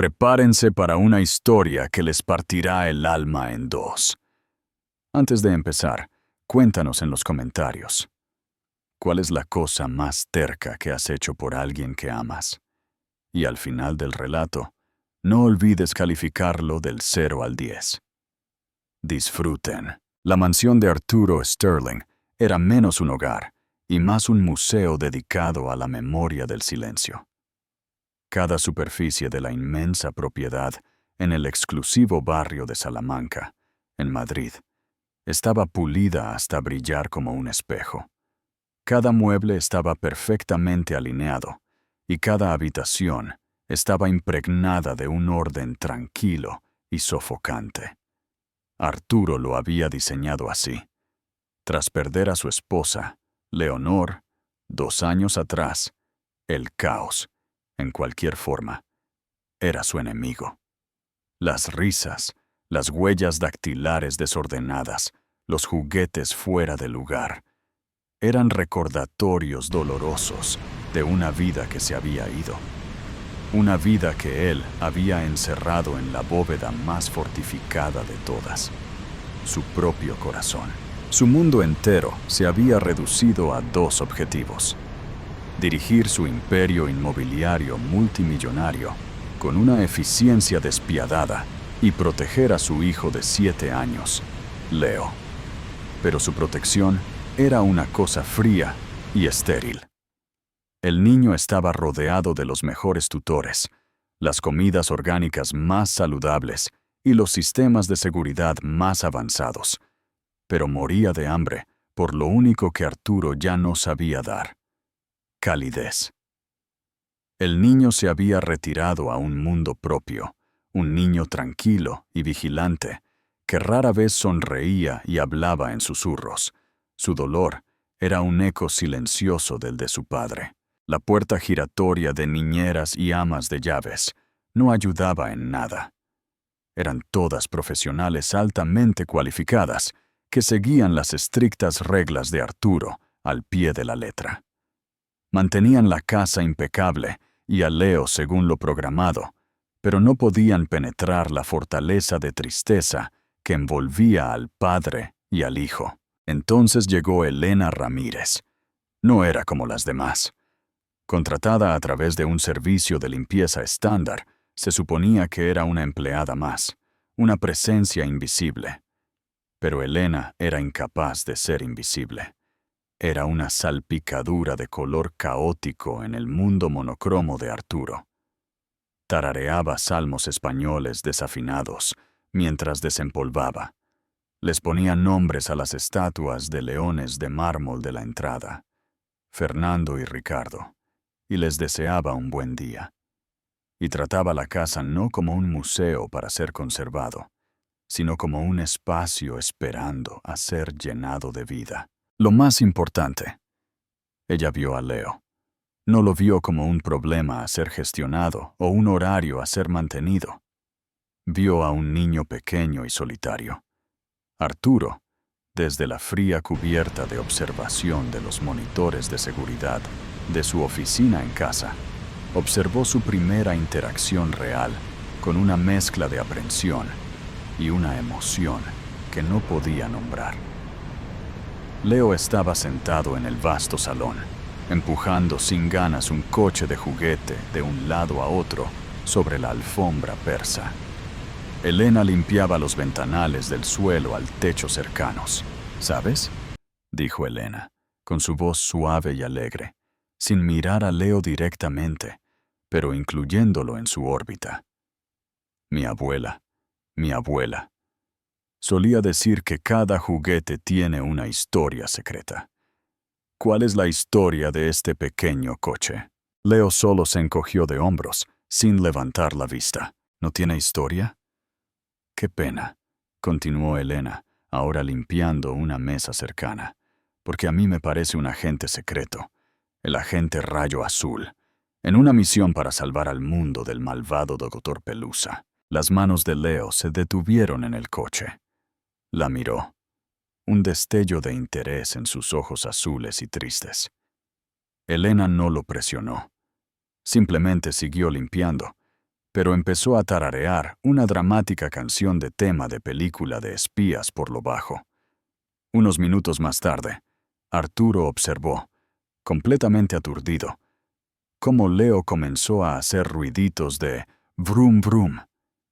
Prepárense para una historia que les partirá el alma en dos. Antes de empezar, cuéntanos en los comentarios. ¿Cuál es la cosa más terca que has hecho por alguien que amas? Y al final del relato, no olvides calificarlo del 0 al 10. Disfruten. La mansión de Arturo Sterling era menos un hogar y más un museo dedicado a la memoria del silencio. Cada superficie de la inmensa propiedad en el exclusivo barrio de Salamanca, en Madrid, estaba pulida hasta brillar como un espejo. Cada mueble estaba perfectamente alineado y cada habitación estaba impregnada de un orden tranquilo y sofocante. Arturo lo había diseñado así. Tras perder a su esposa, Leonor, 2 años atrás, el caos, en cualquier forma, era su enemigo. Las risas, las huellas dactilares desordenadas, los juguetes fuera de lugar, eran recordatorios dolorosos de una vida que se había ido. Una vida que él había encerrado en la bóveda más fortificada de todas, su propio corazón. Su mundo entero se había reducido a 2 objetivos: dirigir su imperio inmobiliario multimillonario con una eficiencia despiadada y proteger a su hijo de 7 años, Leo. Pero su protección era una cosa fría y estéril. El niño estaba rodeado de los mejores tutores, las comidas orgánicas más saludables y los sistemas de seguridad más avanzados, pero moría de hambre por lo único que Arturo ya no sabía dar: calidez. El niño se había retirado a un mundo propio, un niño tranquilo y vigilante, que rara vez sonreía y hablaba en susurros. Su dolor era un eco silencioso del de su padre. La puerta giratoria de niñeras y amas de llaves no ayudaba en nada. Eran todas profesionales altamente cualificadas que seguían las estrictas reglas de Arturo al pie de la letra. Mantenían la casa impecable y a Leo según lo programado, pero no podían penetrar la fortaleza de tristeza que envolvía al padre y al hijo. Entonces llegó Elena Ramírez. No era como las demás. Contratada a través de un servicio de limpieza estándar, se suponía que era una empleada más, una presencia invisible. Pero Elena era incapaz de ser invisible. Era una salpicadura de color caótico en el mundo monocromo de Arturo. Tarareaba salmos españoles desafinados mientras desempolvaba. Les ponía nombres a las estatuas de leones de mármol de la entrada, Fernando y Ricardo, y les deseaba un buen día. Y trataba la casa no como un museo para ser conservado, sino como un espacio esperando a ser llenado de vida. Lo más importante, ella vio a Leo. No lo vio como un problema a ser gestionado o un horario a ser mantenido. Vio a un niño pequeño y solitario. Arturo, desde la fría cubierta de observación de los monitores de seguridad de su oficina en casa, observó su primera interacción real con una mezcla de aprensión y una emoción que no podía nombrar. Leo estaba sentado en el vasto salón, empujando sin ganas un coche de juguete de un lado a otro sobre la alfombra persa. Elena limpiaba los ventanales del suelo al techo cercanos. ¿Sabes?, dijo Elena, con su voz suave y alegre, sin mirar a Leo directamente, pero incluyéndolo en su órbita. Mi abuela. Solía decir que cada juguete tiene una historia secreta. ¿Cuál es la historia de este pequeño coche? Leo solo se encogió de hombros, sin levantar la vista. ¿No tiene historia? Qué pena, continuó Elena, ahora limpiando una mesa cercana, porque a mí me parece un agente secreto, el agente Rayo Azul, en una misión para salvar al mundo del malvado Doctor Pelusa. Las manos de Leo se detuvieron en el coche. La miró. Un destello de interés en sus ojos azules y tristes. Elena no lo presionó. Simplemente siguió limpiando, pero empezó a tararear una dramática canción de tema de película de espías por lo bajo. Unos minutos más tarde, Arturo observó, completamente aturdido, cómo Leo comenzó a hacer ruiditos de brum brum,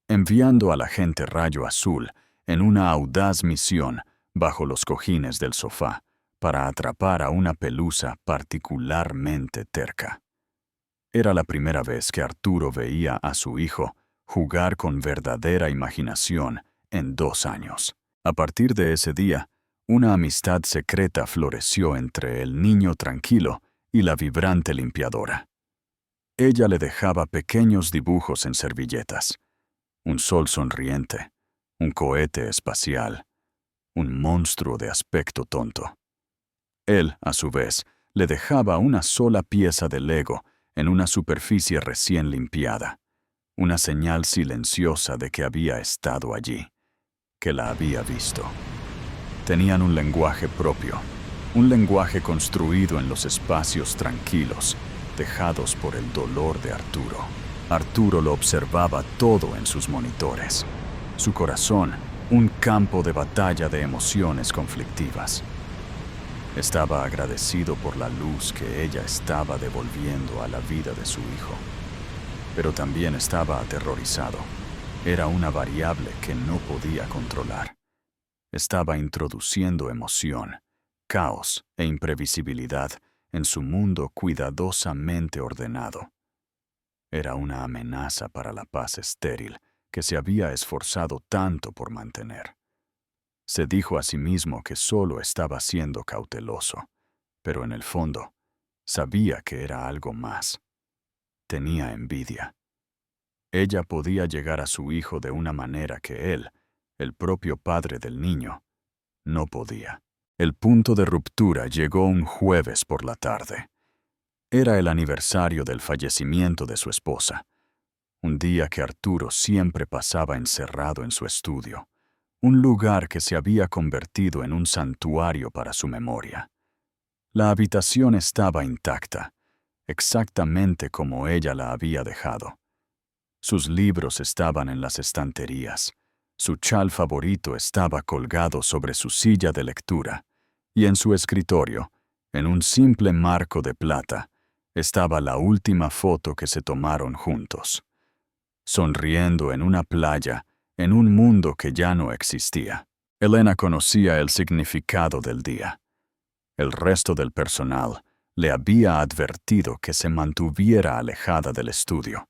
enviando al agente Rayo Azul en una audaz misión bajo los cojines del sofá para atrapar a una pelusa particularmente terca. Era la primera vez que Arturo veía a su hijo jugar con verdadera imaginación en 2 años. A partir de ese día, una amistad secreta floreció entre el niño tranquilo y la vibrante limpiadora. Ella le dejaba pequeños dibujos en servilletas, un sol sonriente, un cohete espacial, un monstruo de aspecto tonto. Él, a su vez, le dejaba una sola pieza de Lego en una superficie recién limpiada, una señal silenciosa de que había estado allí, que la había visto. Tenían un lenguaje propio, un lenguaje construido en los espacios tranquilos, dejados por el dolor de Arturo. Arturo lo observaba todo en sus monitores. Su corazón, un campo de batalla de emociones conflictivas. Estaba agradecido por la luz que ella estaba devolviendo a la vida de su hijo. Pero también estaba aterrorizado. Era una variable que no podía controlar. Estaba introduciendo emoción, caos e imprevisibilidad en su mundo cuidadosamente ordenado. Era una amenaza para la paz estéril que se había esforzado tanto por mantener. Se dijo a sí mismo que solo estaba siendo cauteloso, pero en el fondo sabía que era algo más. Tenía envidia. Ella podía llegar a su hijo de una manera que él, el propio padre del niño, no podía. El punto de ruptura llegó un jueves por la tarde. Era el aniversario del fallecimiento de su esposa, un día que Arturo siempre pasaba encerrado en su estudio, un lugar que se había convertido en un santuario para su memoria. La habitación estaba intacta, exactamente como ella la había dejado. Sus libros estaban en las estanterías, su chal favorito estaba colgado sobre su silla de lectura, y en su escritorio, en un simple marco de plata, estaba la última foto que se tomaron juntos, sonriendo en una playa, en un mundo que ya no existía. Elena conocía el significado del día. El resto del personal le había advertido que se mantuviera alejada del estudio,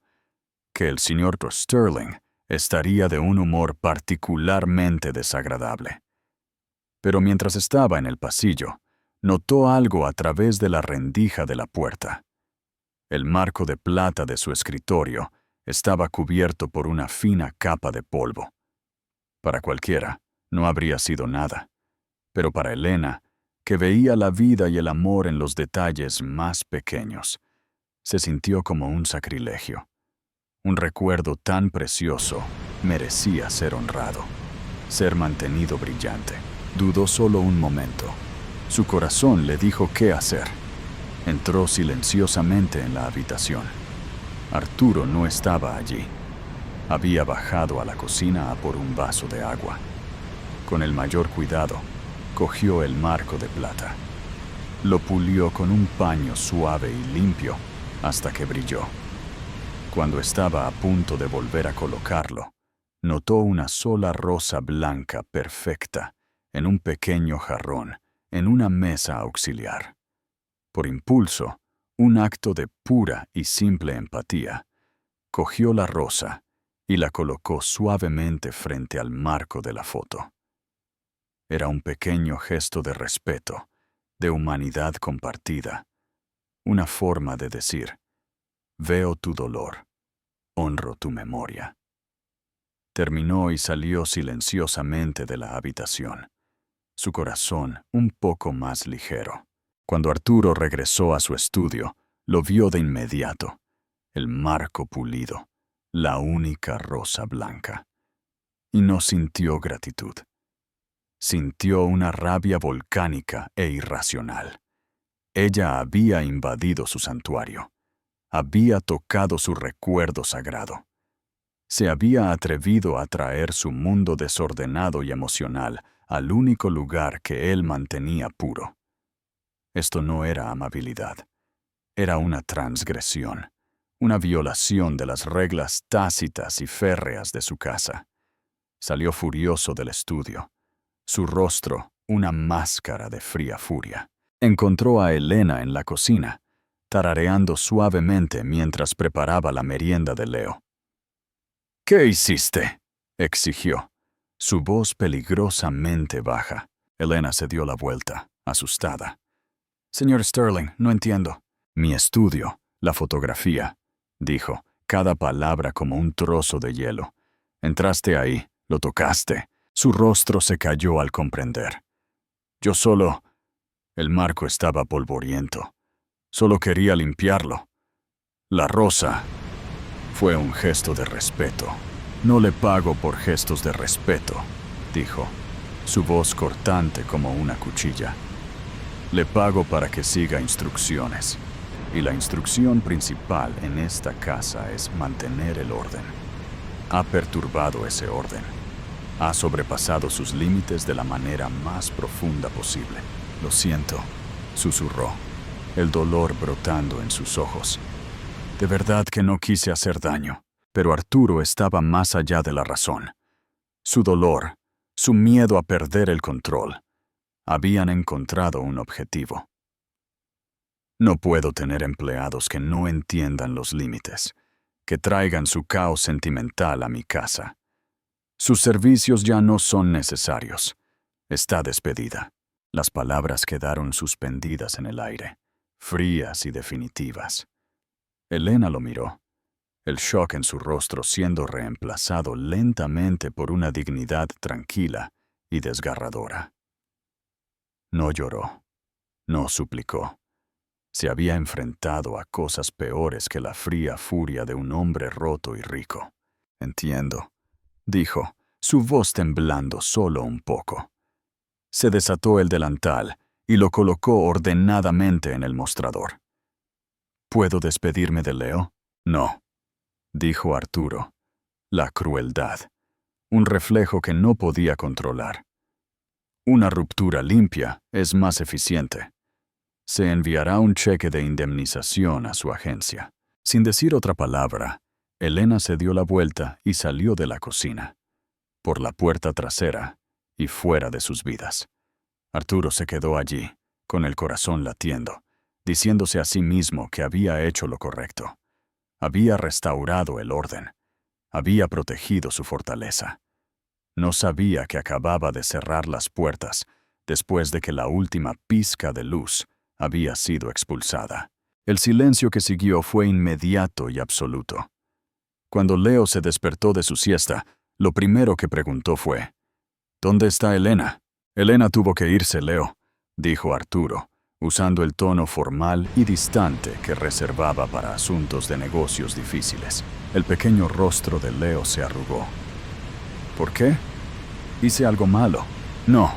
que el señor Sterling estaría de un humor particularmente desagradable. Pero mientras estaba en el pasillo, notó algo a través de la rendija de la puerta. El marco de plata de su escritorio estaba cubierto por una fina capa de polvo. Para cualquiera, no habría sido nada, pero para Elena, que veía la vida y el amor en los detalles más pequeños, se sintió como un sacrilegio. Un recuerdo tan precioso merecía ser honrado, ser mantenido brillante. Dudó solo un momento. Su corazón le dijo qué hacer. Entró silenciosamente en la habitación. Arturo no estaba allí. Había bajado a la cocina a por un vaso de agua. Con el mayor cuidado, cogió el marco de plata. Lo pulió con un paño suave y limpio hasta que brilló. Cuando estaba a punto de volver a colocarlo, notó una sola rosa blanca perfecta en un pequeño jarrón en una mesa auxiliar. Por impulso, un acto de pura y simple empatía, cogió la rosa y la colocó suavemente frente al marco de la foto. Era un pequeño gesto de respeto, de humanidad compartida, una forma de decir: veo tu dolor, honro tu memoria. Terminó y salió silenciosamente de la habitación, su corazón un poco más ligero. Cuando Arturo regresó a su estudio, lo vio de inmediato, el marco pulido, la única rosa blanca. Y no sintió gratitud. Sintió una rabia volcánica e irracional. Ella había invadido su santuario. Había tocado su recuerdo sagrado. Se había atrevido a traer su mundo desordenado y emocional al único lugar que él mantenía puro. Esto no era amabilidad. Era una transgresión, una violación de las reglas tácitas y férreas de su casa. Salió furioso del estudio, su rostro una máscara de fría furia. Encontró a Elena en la cocina, tarareando suavemente mientras preparaba la merienda de Leo. «¿Qué hiciste?», exigió, su voz peligrosamente baja. Elena se dio la vuelta, asustada. «Señor Sterling, no entiendo». «Mi estudio, la fotografía», dijo, cada palabra como un trozo de hielo. «Entraste ahí, lo tocaste». Su rostro se cayó al comprender. «Yo solo...». El marco estaba polvoriento. Solo quería limpiarlo. La rosa fue un gesto de respeto. «No le pago por gestos de respeto», dijo, su voz cortante como una cuchilla. «Le pago para que siga instrucciones. Y la instrucción principal en esta casa es mantener el orden. Ha perturbado ese orden. Ha sobrepasado sus límites de la manera más profunda posible». «Lo siento», susurró, el dolor brotando en sus ojos. «De verdad que no quise hacer daño». Pero Arturo estaba más allá de la razón. Su dolor, su miedo a perder el control, habían encontrado un objetivo. «No puedo tener empleados que no entiendan los límites, que traigan su caos sentimental a mi casa. Sus servicios ya no son necesarios. Está despedida». Las palabras quedaron suspendidas en el aire, frías y definitivas. Elena lo miró, el shock en su rostro siendo reemplazado lentamente por una dignidad tranquila y desgarradora. No lloró, no suplicó. Se había enfrentado a cosas peores que la fría furia de un hombre roto y rico. «Entiendo», dijo, su voz temblando solo un poco. Se desató el delantal y lo colocó ordenadamente en el mostrador. «¿Puedo despedirme de Leo?». «No», dijo Arturo. La crueldad, un reflejo que no podía controlar. «Una ruptura limpia es más eficiente. Se enviará un cheque de indemnización a su agencia». Sin decir otra palabra, Elena se dio la vuelta y salió de la cocina, por la puerta trasera y fuera de sus vidas. Arturo se quedó allí, con el corazón latiendo, diciéndose a sí mismo que había hecho lo correcto. Había restaurado el orden. Había protegido su fortaleza. No sabía que acababa de cerrar las puertas después de que la última pizca de luz había sido expulsada. El silencio que siguió fue inmediato y absoluto. Cuando Leo se despertó de su siesta, lo primero que preguntó fue: «¿Dónde está Elena?». «Elena tuvo que irse, Leo», dijo Arturo, usando el tono formal y distante que reservaba para asuntos de negocios difíciles. El pequeño rostro de Leo se arrugó. «¿Por qué? ¿Hice algo malo?». «No,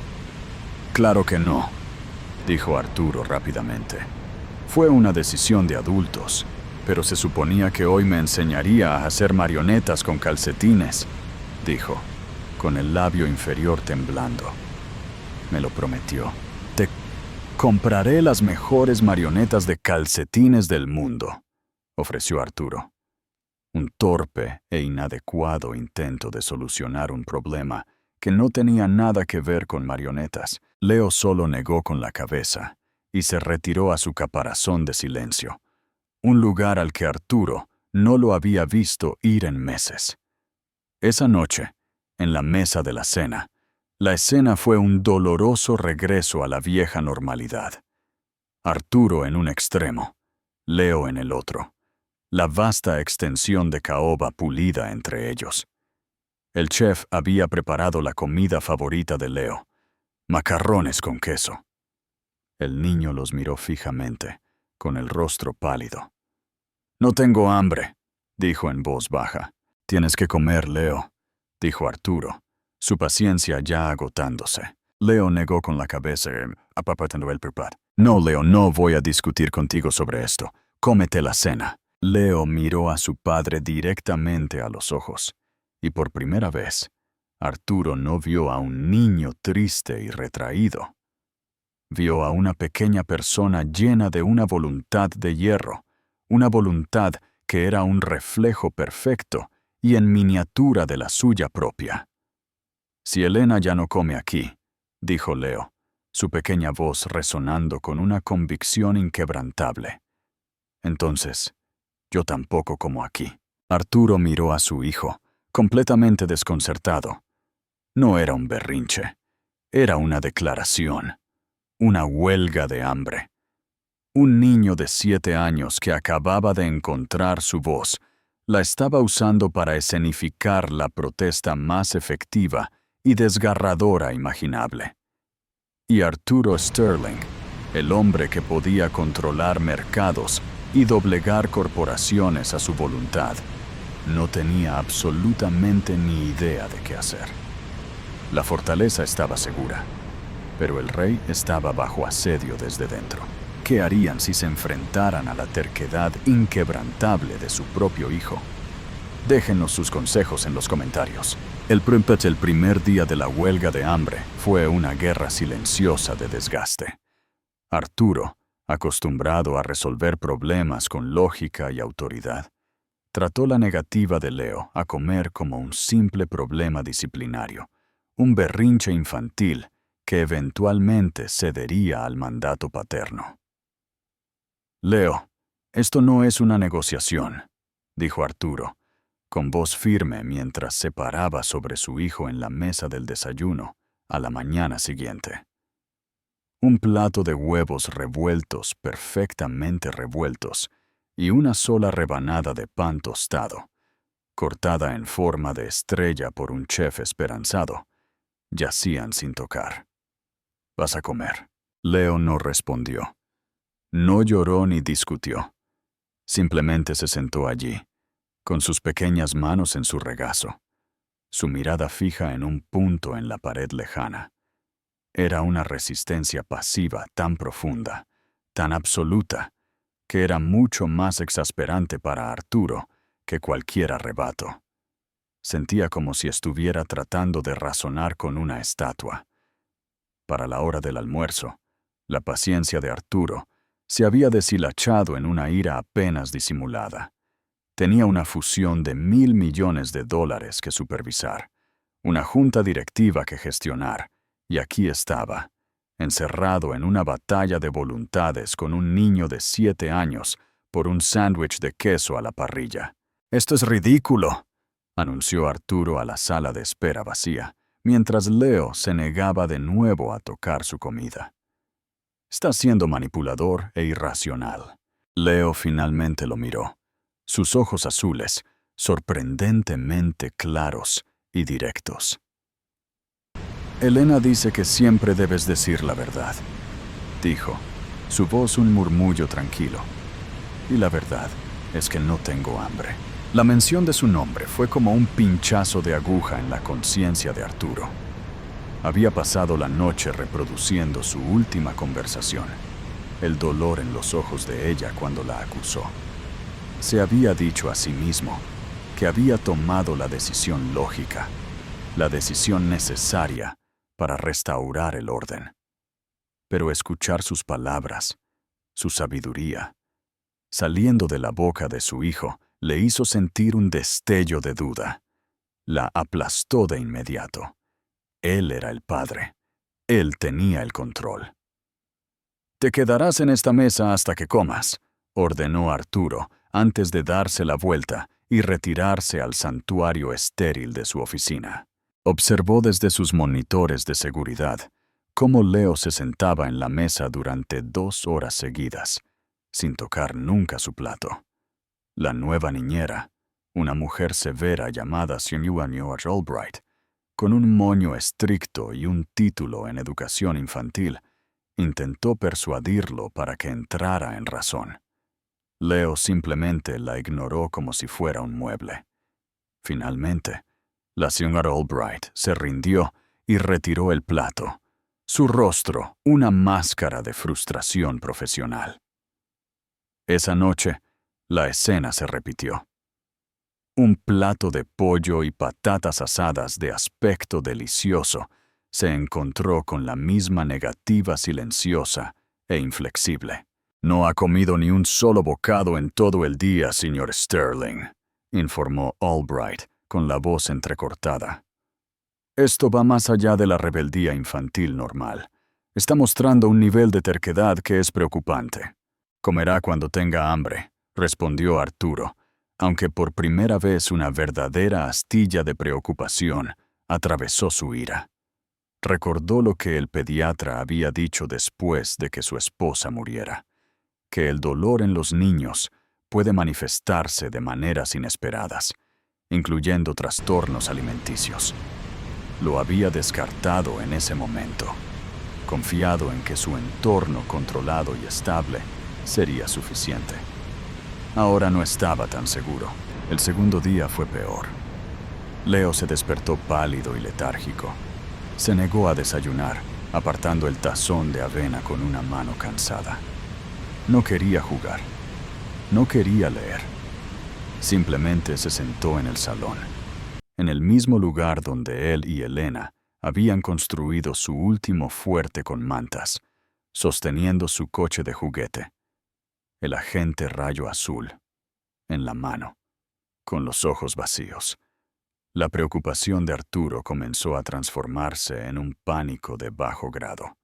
claro que no», dijo Arturo rápidamente. «Fue una decisión de adultos, pero se suponía que hoy me enseñaría a hacer marionetas con calcetines», dijo, con el labio inferior temblando. «Me lo prometió. Te compraré las mejores marionetas de calcetines del mundo», ofreció Arturo. Un torpe e inadecuado intento de solucionar un problema que no tenía nada que ver con marionetas. Leo solo negó con la cabeza y se retiró a su caparazón de silencio, un lugar al que Arturo no lo había visto ir en meses. Esa noche, en la mesa de la cena, la escena fue un doloroso regreso a la vieja normalidad. Arturo en un extremo, Leo en el otro, la vasta extensión de caoba pulida entre ellos. El chef había preparado la comida favorita de Leo, macarrones con queso. El niño los miró fijamente, con el rostro pálido. «No tengo hambre», dijo en voz baja. «Tienes que comer, Leo», dijo Arturo, su paciencia ya agotándose. Leo negó con la cabeza, apapachando el prepad. «No, Leo, no voy a discutir contigo sobre esto. Cómete la cena». Leo miró a su padre directamente a los ojos, Y por primera vez, Arturo no vio a un niño triste y retraído. Vio a una pequeña persona llena de una voluntad de hierro, una voluntad que era un reflejo perfecto y en miniatura de la suya propia. «Si Elena ya no come aquí», dijo Leo, su pequeña voz resonando con una convicción inquebrantable, «entonces, yo tampoco como aquí». Arturo miró a su hijo, completamente desconcertado. No era un berrinche, era una declaración, una huelga de hambre. Un niño de 7 años que acababa de encontrar su voz, la estaba usando para escenificar la protesta más efectiva y desgarradora imaginable. Y Arturo Sterling, el hombre que podía controlar mercados y doblegar corporaciones a su voluntad, no tenía absolutamente ni idea de qué hacer. La fortaleza estaba segura, pero el rey estaba bajo asedio desde dentro. ¿Qué harían si se enfrentaran a la terquedad inquebrantable de su propio hijo? Déjenos sus consejos en los comentarios. El primer día de la huelga de hambre fue una guerra silenciosa de desgaste. Arturo, acostumbrado a resolver problemas con lógica y autoridad, trató la negativa de Leo a comer como un simple problema disciplinario, un berrinche infantil que eventualmente cedería al mandato paterno. «Leo, esto no es una negociación», dijo Arturo, con voz firme mientras se paraba sobre su hijo en la mesa del desayuno a la mañana siguiente. Un plato de huevos revueltos, perfectamente revueltos, y una sola rebanada de pan tostado, cortada en forma de estrella por un chef esperanzado, yacían sin tocar. «¿Vas a comer?». Leo no respondió. No lloró ni discutió. Simplemente se sentó allí, con sus pequeñas manos en su regazo, su mirada fija en un punto en la pared lejana. Era una resistencia pasiva tan profunda, tan absoluta, que era mucho más exasperante para Arturo que cualquier arrebato. Sentía como si estuviera tratando de razonar con una estatua. Para la hora del almuerzo, la paciencia de Arturo se había deshilachado en una ira apenas disimulada. Tenía una fusión de $1.000 millones que supervisar, una junta directiva que gestionar, y aquí estaba, encerrado en una batalla de voluntades con un niño de 7 años por un sándwich de queso a la parrilla. «Esto es ridículo», anunció Arturo a la sala de espera vacía, mientras Leo se negaba de nuevo a tocar su comida. «Está siendo manipulador e irracional». Leo finalmente lo miró, sus ojos azules, sorprendentemente claros y directos. «Elena dice que siempre debes decir la verdad», dijo, su voz un murmullo tranquilo. «Y la verdad es que no tengo hambre». La mención de su nombre fue como un pinchazo de aguja en la conciencia de Arturo. Había pasado la noche reproduciendo su última conversación, el dolor en los ojos de ella cuando la acusó. Se había dicho a sí mismo que había tomado la decisión lógica, la decisión necesaria para restaurar el orden. Pero escuchar sus palabras, su sabiduría, saliendo de la boca de su hijo, le hizo sentir un destello de duda. La aplastó de inmediato. Él era el padre. Él tenía el control. «Te quedarás en esta mesa hasta que comas», ordenó Arturo, antes de darse la vuelta y retirarse al santuario estéril de su oficina. Observó desde sus monitores de seguridad cómo Leo se sentaba en la mesa durante 2 horas seguidas, sin tocar nunca su plato. La nueva niñera, una mujer severa llamada Señora Albright, con un moño estricto y un título en educación infantil, intentó persuadirlo para que entrara en razón. Leo simplemente la ignoró como si fuera un mueble. Finalmente, la señora Albright se rindió y retiró el plato, su rostro una máscara de frustración profesional. Esa noche, la escena se repitió. Un plato de pollo y patatas asadas de aspecto delicioso se encontró con la misma negativa silenciosa e inflexible. «No ha comido ni un solo bocado en todo el día, señor Sterling», informó Albright con la voz entrecortada. «Esto va más allá de la rebeldía infantil normal. Está mostrando un nivel de terquedad que es preocupante». «Comerá cuando tenga hambre», respondió Arturo, aunque por primera vez una verdadera astilla de preocupación atravesó su ira. Recordó lo que el pediatra había dicho después de que su esposa muriera, que el dolor en los niños puede manifestarse de maneras inesperadas, incluyendo trastornos alimenticios. Lo había descartado en ese momento, confiado en que su entorno controlado y estable sería suficiente. Ahora no estaba tan seguro. El segundo día fue peor. Leo se despertó pálido y letárgico. Se negó a desayunar, apartando el tazón de avena con una mano cansada. No quería jugar. No quería leer. Simplemente se sentó en el salón, en el mismo lugar donde él y Elena habían construido su último fuerte con mantas, sosteniendo su coche de juguete, el agente rayo azul, en la mano, con los ojos vacíos. La preocupación de Arturo comenzó a transformarse en un pánico de bajo grado.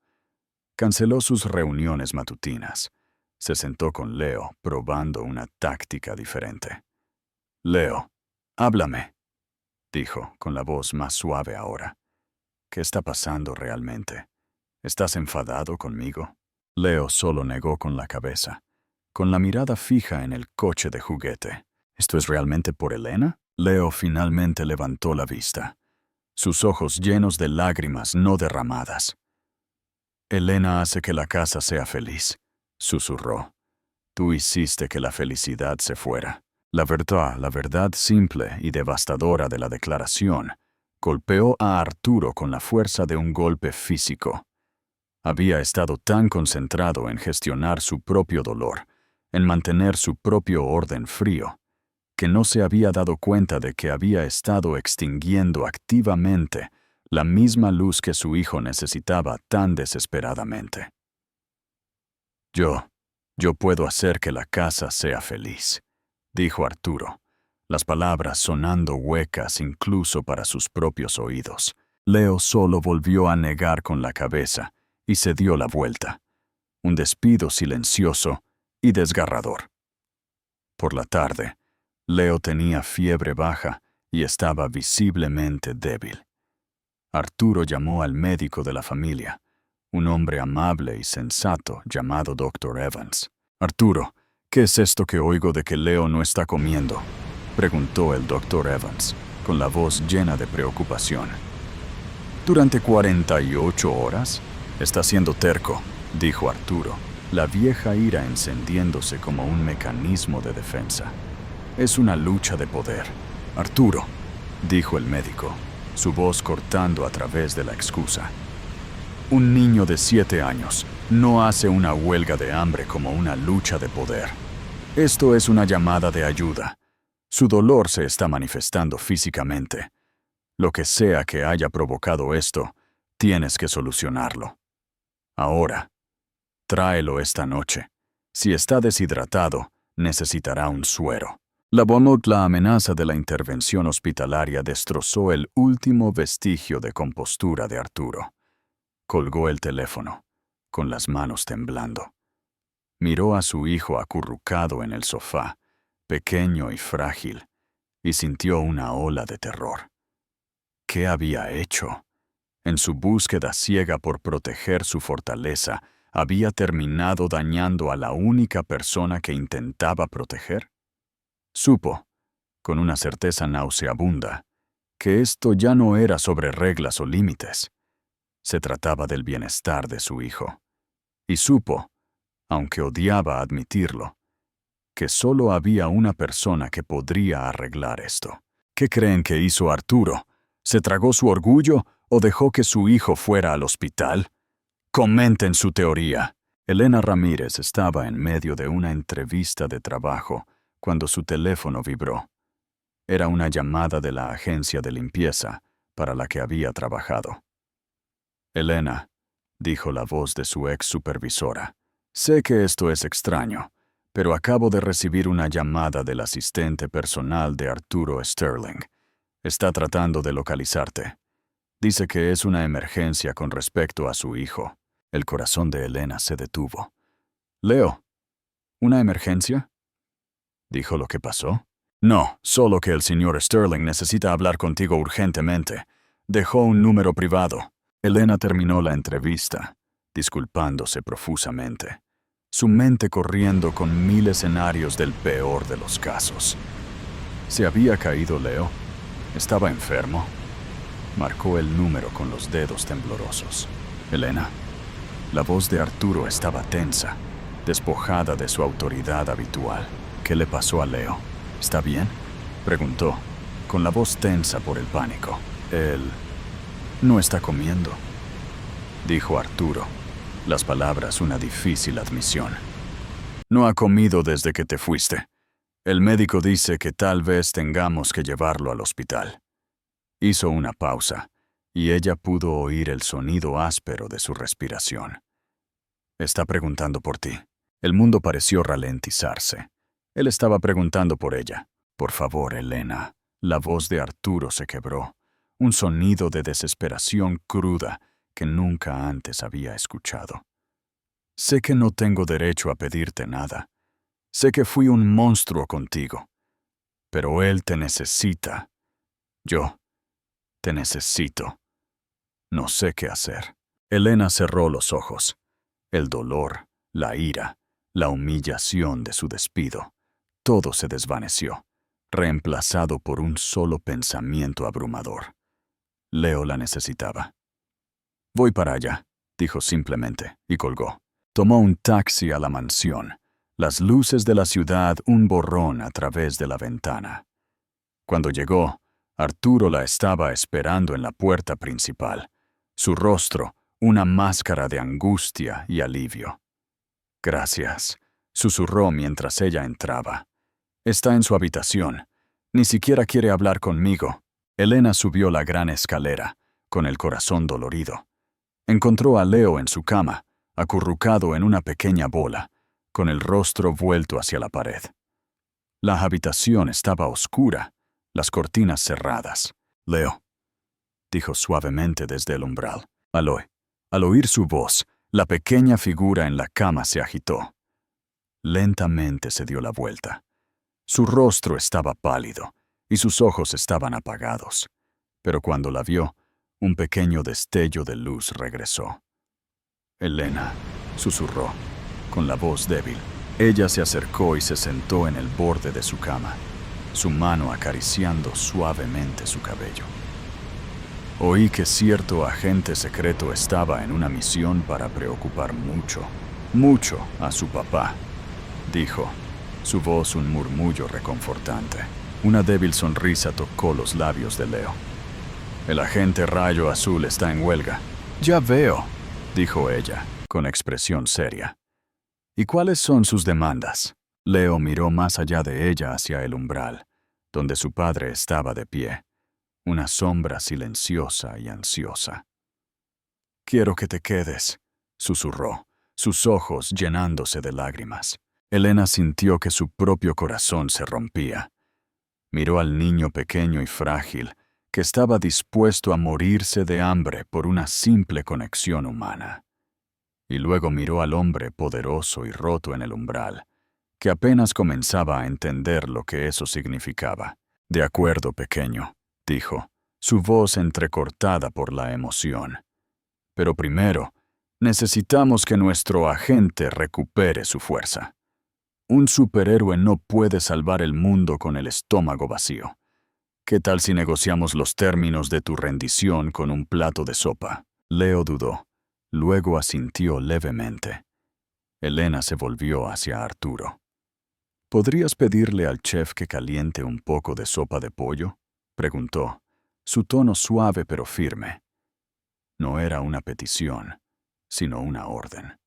Canceló sus reuniones matutinas. Se sentó con Leo, probando una táctica diferente. «Leo, háblame», dijo, con la voz más suave ahora. «¿Qué está pasando realmente? ¿Estás enfadado conmigo?» Leo solo negó con la cabeza, con la mirada fija en el coche de juguete. «¿Esto es realmente por Elena?» Leo finalmente levantó la vista, sus ojos llenos de lágrimas no derramadas. «Elena hace que la casa sea feliz», susurró. «Tú hiciste que la felicidad se fuera». La verdad simple y devastadora de la declaración, golpeó a Arturo con la fuerza de un golpe físico. Había estado tan concentrado en gestionar su propio dolor, en mantener su propio orden frío, que no se había dado cuenta de que había estado extinguiendo activamente la misma luz que su hijo necesitaba tan desesperadamente. Yo puedo hacer que la casa sea feliz», dijo Arturo, las palabras sonando huecas incluso para sus propios oídos. Leo solo volvió a negar con la cabeza y se dio la vuelta. Un despido silencioso y desgarrador. Por la tarde, Leo tenía fiebre baja y estaba visiblemente débil. Arturo llamó al médico de la familia, un hombre amable y sensato llamado Dr. Evans. «Arturo, ¿qué es esto que oigo de que Leo no está comiendo?», preguntó el Dr. Evans, con la voz llena de preocupación. «Durante 48 horas. Está siendo terco», dijo Arturo, la vieja ira encendiéndose como un mecanismo de defensa. «Es una lucha de poder». «Arturo», dijo el médico, su voz cortando a través de la excusa. «Un niño de 7 años no hace una huelga de hambre como una lucha de poder. Esto es una llamada de ayuda. Su dolor se está manifestando físicamente. Lo que sea que haya provocado esto, tienes que solucionarlo. Ahora, tráelo esta noche. Si está deshidratado, necesitará un suero». La amenaza de la intervención hospitalaria destrozó el último vestigio de compostura de Arturo. Colgó el teléfono, con las manos temblando. Miró a su hijo acurrucado en el sofá, pequeño y frágil, y sintió una ola de terror. ¿Qué había hecho? En su búsqueda ciega por proteger su fortaleza, ¿había terminado dañando a la única persona que intentaba proteger? Supo, con una certeza nauseabunda, que esto ya no era sobre reglas o límites. Se trataba del bienestar de su hijo. Y supo, aunque odiaba admitirlo, que solo había una persona que podría arreglar esto. ¿Qué creen que hizo Arturo? ¿Se tragó su orgullo o dejó que su hijo fuera al hospital? Comenten su teoría. Elena Ramírez estaba en medio de una entrevista de trabajo cuando su teléfono vibró. Era una llamada de la agencia de limpieza para la que había trabajado. Elena, dijo la voz de su ex supervisora, sé que esto es extraño, pero acabo de recibir una llamada del asistente personal de Arturo Sterling. Está tratando de localizarte. Dice que es una emergencia con respecto a su hijo. El corazón de Elena se detuvo. Leo, ¿una emergencia? ¿Dijo lo que pasó? No, solo que el señor Sterling necesita hablar contigo urgentemente. Dejó un número privado. Elena terminó la entrevista, disculpándose profusamente, su mente corriendo con 1000 escenarios del peor de los casos. ¿Se había caído Leo? ¿Estaba enfermo? Marcó el número con los dedos temblorosos. Elena. La voz de Arturo estaba tensa, despojada de su autoridad habitual. ¿Qué le pasó a Leo? ¿Está bien?, preguntó, con la voz tensa por el pánico. Él no está comiendo, dijo Arturo, las palabras una difícil admisión. No ha comido desde que te fuiste. El médico dice que tal vez tengamos que llevarlo al hospital. Hizo una pausa, y ella pudo oír el sonido áspero de su respiración. Está preguntando por ti. El mundo pareció ralentizarse. Él estaba preguntando por ella. Por favor, Elena. La voz de Arturo se quebró. Un sonido de desesperación cruda que nunca antes había escuchado. Sé que no tengo derecho a pedirte nada. Sé que fui un monstruo contigo. Pero él te necesita. Yo te necesito. No sé qué hacer. Elena cerró los ojos. El dolor, la ira, la humillación de su despido. Todo se desvaneció, reemplazado por un solo pensamiento abrumador. Leo la necesitaba. Voy para allá, dijo simplemente, y colgó. Tomó un taxi a la mansión. Las luces de la ciudad un borrón a través de la ventana. Cuando llegó, Arturo la estaba esperando en la puerta principal. Su rostro, una máscara de angustia y alivio. Gracias, susurró mientras ella entraba. Está en su habitación. Ni siquiera quiere hablar conmigo. Elena subió la gran escalera, con el corazón dolorido. Encontró a Leo en su cama, acurrucado en una pequeña bola, con el rostro vuelto hacia la pared. La habitación estaba oscura, las cortinas cerradas. Leo, dijo suavemente desde el umbral. Al oír su voz, la pequeña figura en la cama se agitó. Lentamente se dio la vuelta. Su rostro estaba pálido y sus ojos estaban apagados, pero cuando la vio, un pequeño destello de luz regresó. Elena, susurró, con la voz débil. Ella se acercó y se sentó en el borde de su cama, su mano acariciando suavemente su cabello. Oí que cierto agente secreto estaba en una misión para preocupar mucho a su papá, dijo, su voz un murmullo reconfortante. Una débil sonrisa tocó los labios de Leo. El agente Rayo Azul está en huelga. Ya veo, dijo ella, con expresión seria. ¿Y cuáles son sus demandas? Leo miró más allá de ella hacia el umbral, donde su padre estaba de pie, una sombra silenciosa y ansiosa. Quiero que te quedes, susurró, sus ojos llenándose de lágrimas. Elena sintió que su propio corazón se rompía. Miró al niño pequeño y frágil, que estaba dispuesto a morirse de hambre por una simple conexión humana. Y luego miró al hombre poderoso y roto en el umbral, que apenas comenzaba a entender lo que eso significaba. De acuerdo, pequeño, dijo, su voz entrecortada por la emoción. Pero primero, necesitamos que nuestro agente recupere su fuerza. Un superhéroe no puede salvar el mundo con el estómago vacío. ¿Qué tal si negociamos los términos de tu rendición con un plato de sopa? Leo dudó, luego asintió levemente. Elena se volvió hacia Arturo. ¿Podrías pedirle al chef que caliente un poco de sopa de pollo?, preguntó, su tono suave pero firme. No era una petición, sino una orden.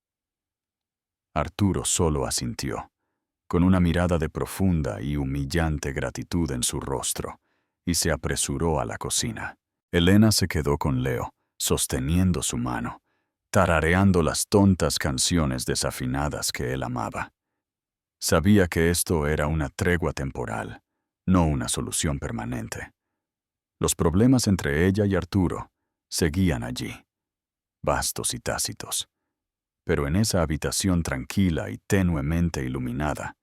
Arturo solo asintió. con una mirada de profunda y humillante gratitud en su rostro, y se apresuró a la cocina. Elena se quedó con Leo, sosteniendo su mano, tarareando las tontas canciones desafinadas que él amaba. Sabía que esto era una tregua temporal, no una solución permanente. Los problemas entre ella y Arturo seguían allí, vastos y tácitos. Pero en esa habitación tranquila y tenuemente iluminada,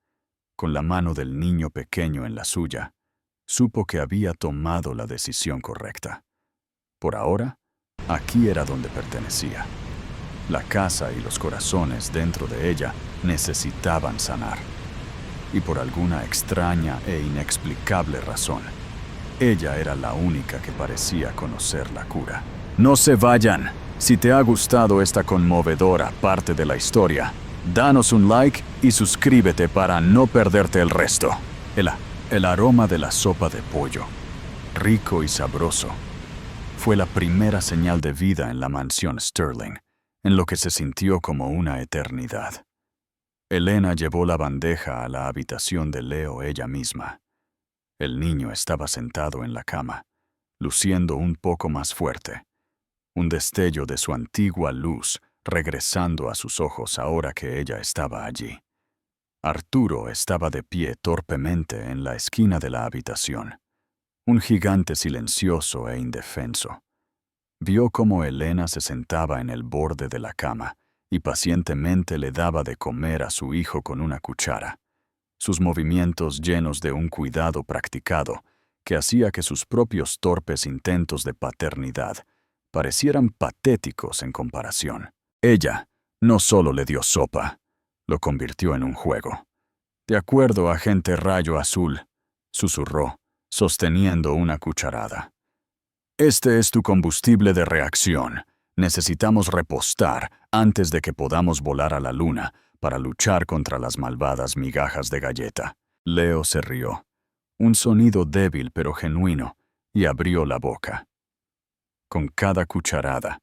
con la mano del niño pequeño en la suya, supo que había tomado la decisión correcta. Por ahora, aquí era donde pertenecía. La casa y los corazones dentro de ella necesitaban sanar. Y por alguna extraña e inexplicable razón, ella era la única que parecía conocer la cura. No se vayan. Si te ha gustado esta conmovedora parte de la historia, danos un like y suscríbete para no perderte el resto. El aroma de la sopa de pollo, rico y sabroso, fue la primera señal de vida en la mansión Sterling, en lo que se sintió como una eternidad. Elena llevó la bandeja a la habitación de Leo ella misma. El niño estaba sentado en la cama, luciendo un poco más fuerte, un destello de su antigua luz regresando a sus ojos ahora que ella estaba allí. Arturo estaba de pie torpemente en la esquina de la habitación, un gigante silencioso e indefenso. Vio cómo Elena se sentaba en el borde de la cama y pacientemente le daba de comer a su hijo con una cuchara, sus movimientos llenos de un cuidado practicado que hacía que sus propios torpes intentos de paternidad parecieran patéticos en comparación. Ella no solo le dio sopa, lo convirtió en un juego. «De acuerdo, agente Rayo Azul», susurró, sosteniendo una cucharada. «Este es tu combustible de reacción. Necesitamos repostar antes de que podamos volar a la luna para luchar contra las malvadas migajas de galleta». Leo se rió, un sonido débil pero genuino, y abrió la boca. Con cada cucharada,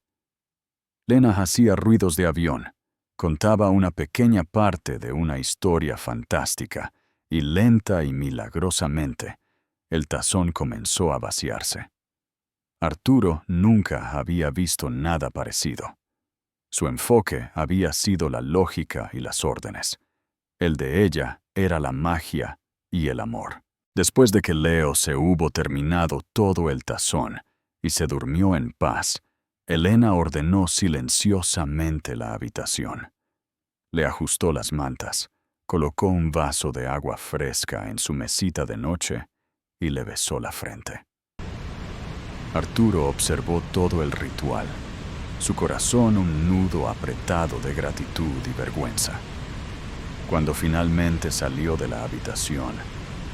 Lena hacía ruidos de avión, contaba una pequeña parte de una historia fantástica, y lenta y milagrosamente, el tazón comenzó a vaciarse. Arturo nunca había visto nada parecido. Su enfoque había sido la lógica y las órdenes. El de ella era la magia y el amor. Después de que Leo se hubo terminado todo el tazón y se durmió en paz, Elena ordenó silenciosamente la habitación. Le ajustó las mantas, colocó un vaso de agua fresca en su mesita de noche y le besó la frente. Arturo observó todo el ritual, su corazón un nudo apretado de gratitud y vergüenza. Cuando finalmente salió de la habitación,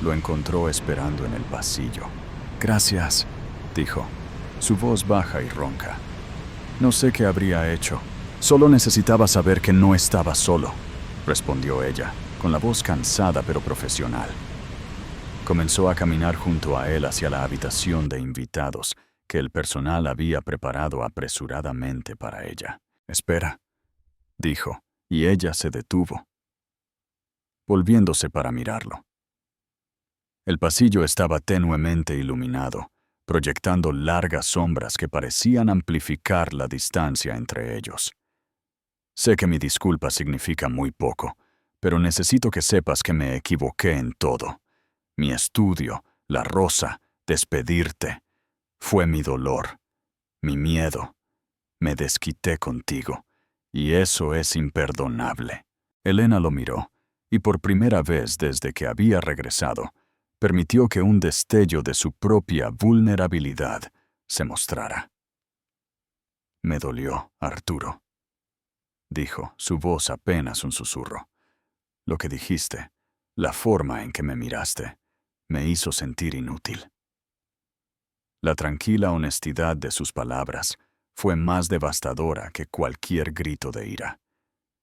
lo encontró esperando en el pasillo. «Gracias», dijo, su voz baja y ronca. «No sé qué habría hecho. Solo necesitaba saber que no estaba solo», respondió ella, con la voz cansada pero profesional. Comenzó a caminar junto a él hacia la habitación de invitados que el personal había preparado apresuradamente para ella. «Espera», dijo, y ella se detuvo, volviéndose para mirarlo. El pasillo estaba tenuemente iluminado, proyectando largas sombras que parecían amplificar la distancia entre ellos. «Sé que mi disculpa significa muy poco, pero necesito que sepas que me equivoqué en todo. Mi estudio, la rosa, despedirte. Fue mi dolor, mi miedo. Me desquité contigo, y eso es imperdonable». Elena lo miró, y por primera vez desde que había regresado, permitió que un destello de su propia vulnerabilidad se mostrara. «Me dolió, Arturo», dijo, su voz apenas un susurro. «Lo que dijiste, la forma en que me miraste, me hizo sentir inútil». La tranquila honestidad de sus palabras fue más devastadora que cualquier grito de ira.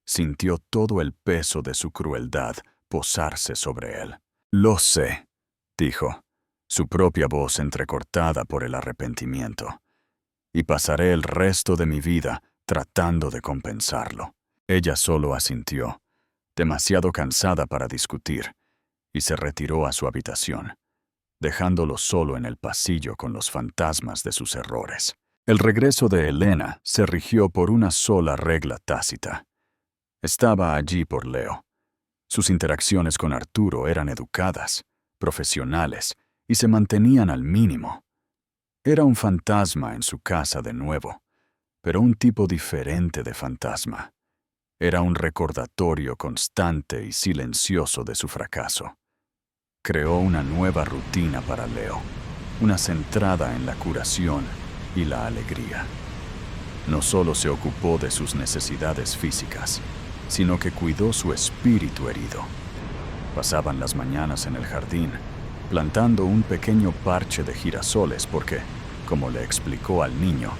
Sintió todo el peso de su crueldad posarse sobre él. «Lo sé», dijo, su propia voz entrecortada por el arrepentimiento. «Y pasaré el resto de mi vida tratando de compensarlo». Ella solo asintió, demasiado cansada para discutir, y se retiró a su habitación, dejándolo solo en el pasillo con los fantasmas de sus errores. El regreso de Elena se rigió por una sola regla tácita. Estaba allí por Leo. Sus interacciones con Arturo eran educadas, profesionales, y se mantenían al mínimo. Era un fantasma en su casa de nuevo, pero un tipo diferente de fantasma. Era un recordatorio constante y silencioso de su fracaso. Creó una nueva rutina para Leo, una centrada en la curación y la alegría. No solo se ocupó de sus necesidades físicas, sino que cuidó su espíritu herido. Pasaban las mañanas en el jardín, plantando un pequeño parche de girasoles porque, como le explicó al niño,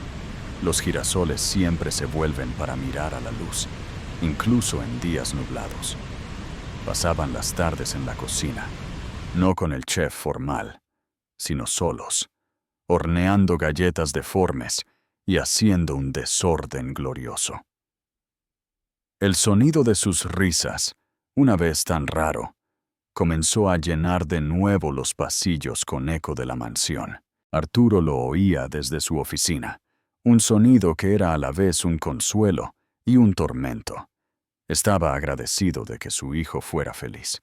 los girasoles siempre se vuelven para mirar a la luz, incluso en días nublados. Pasaban las tardes en la cocina, no con el chef formal, sino solos, horneando galletas deformes y haciendo un desorden glorioso. El sonido de sus risas, una vez tan raro, comenzó a llenar de nuevo los pasillos con eco de la mansión. Arturo lo oía desde su oficina, un sonido que era a la vez un consuelo y un tormento. Estaba agradecido de que su hijo fuera feliz,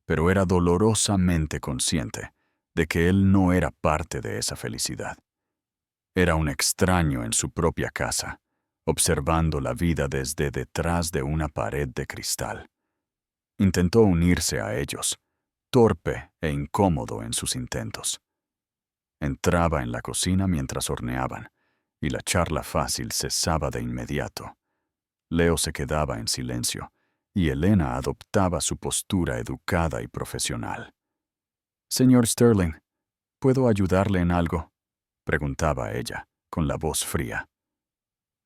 pero era dolorosamente consciente de que él no era parte de esa felicidad. Era un extraño en su propia casa, observando la vida desde detrás de una pared de cristal. Intentó unirse a ellos, torpe e incómodo en sus intentos. Entraba en la cocina mientras horneaban, y la charla fácil cesaba de inmediato. Leo se quedaba en silencio, y Elena adoptaba su postura educada y profesional. «Señor Sterling, ¿puedo ayudarle en algo?», preguntaba ella, con la voz fría.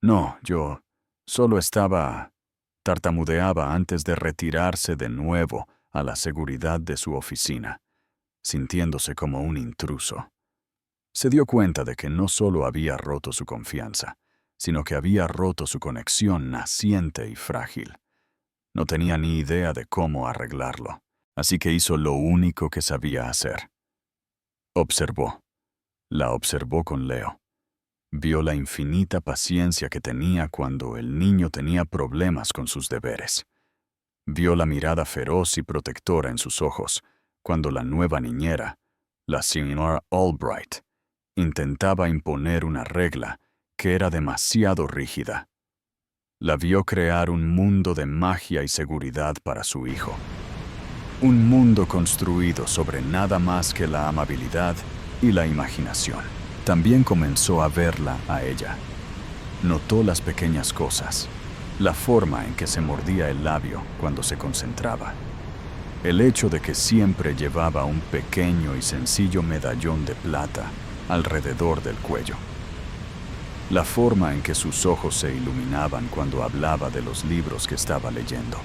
«No, yo solo estaba…», tartamudeaba antes de retirarse de nuevo a la seguridad de su oficina, sintiéndose como un intruso. Se dio cuenta de que no solo había roto su confianza, sino que había roto su conexión naciente y frágil. No tenía ni idea de cómo arreglarlo, así que hizo lo único que sabía hacer. Observó. La observó con Leo. Vio la infinita paciencia que tenía cuando el niño tenía problemas con sus deberes. Vio la mirada feroz y protectora en sus ojos cuando la nueva niñera, la señora Albright, intentaba imponer una regla que era demasiado rígida. La vio crear un mundo de magia y seguridad para su hijo. Un mundo construido sobre nada más que la amabilidad y la imaginación. También comenzó a verla a ella. Notó las pequeñas cosas, la forma en que se mordía el labio cuando se concentraba, el hecho de que siempre llevaba un pequeño y sencillo medallón de plata alrededor del cuello, la forma en que sus ojos se iluminaban cuando hablaba de los libros que estaba leyendo.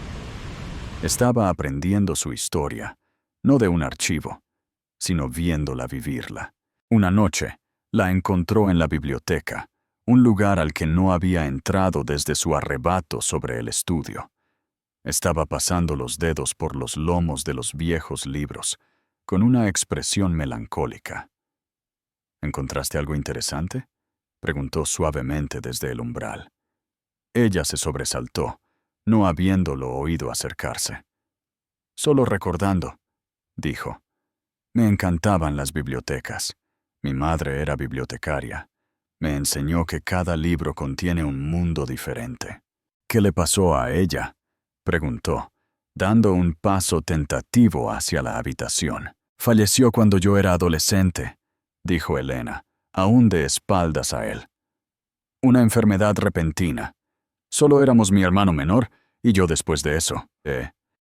Estaba aprendiendo su historia, no de un archivo, sino viéndola vivirla. Una noche, la encontró en la biblioteca, un lugar al que no había entrado desde su arrebato sobre el estudio. Estaba pasando los dedos por los lomos de los viejos libros, con una expresión melancólica. ¿Encontraste algo interesante?, preguntó suavemente desde el umbral. Ella se sobresaltó, no habiéndolo oído acercarse. «Solo recordando», dijo. «Me encantaban las bibliotecas. Mi madre era bibliotecaria. Me enseñó que cada libro contiene un mundo diferente». «¿Qué le pasó a ella?», preguntó, dando un paso tentativo hacia la habitación. «Falleció cuando yo era adolescente», dijo Elena, aún de espaldas a él. «Una enfermedad repentina. Solo éramos mi hermano menor y yo después de eso».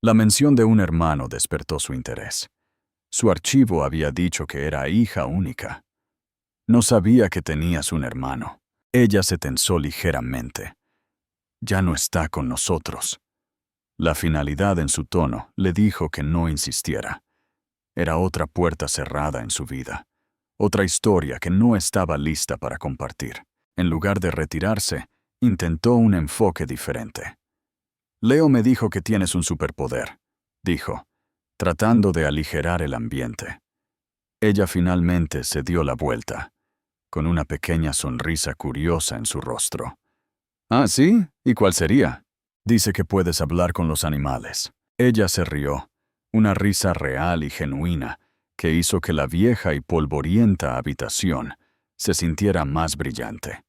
La mención de un hermano despertó su interés. Su archivo había dicho que era hija única. No sabía que tenías un hermano. Ella se tensó ligeramente. «Ya no está con nosotros». La finalidad en su tono le dijo que no insistiera. Era otra puerta cerrada en su vida, otra historia que no estaba lista para compartir. En lugar de retirarse, intentó un enfoque diferente. Leo me dijo que tienes un superpoder, dijo, tratando de aligerar el ambiente. Ella finalmente se dio la vuelta, con una pequeña sonrisa curiosa en su rostro. «¿Ah, sí? ¿Y cuál sería?» «Dice que puedes hablar con los animales». Ella se rió, una risa real y genuina, que hizo que la vieja y polvorienta habitación se sintiera más brillante.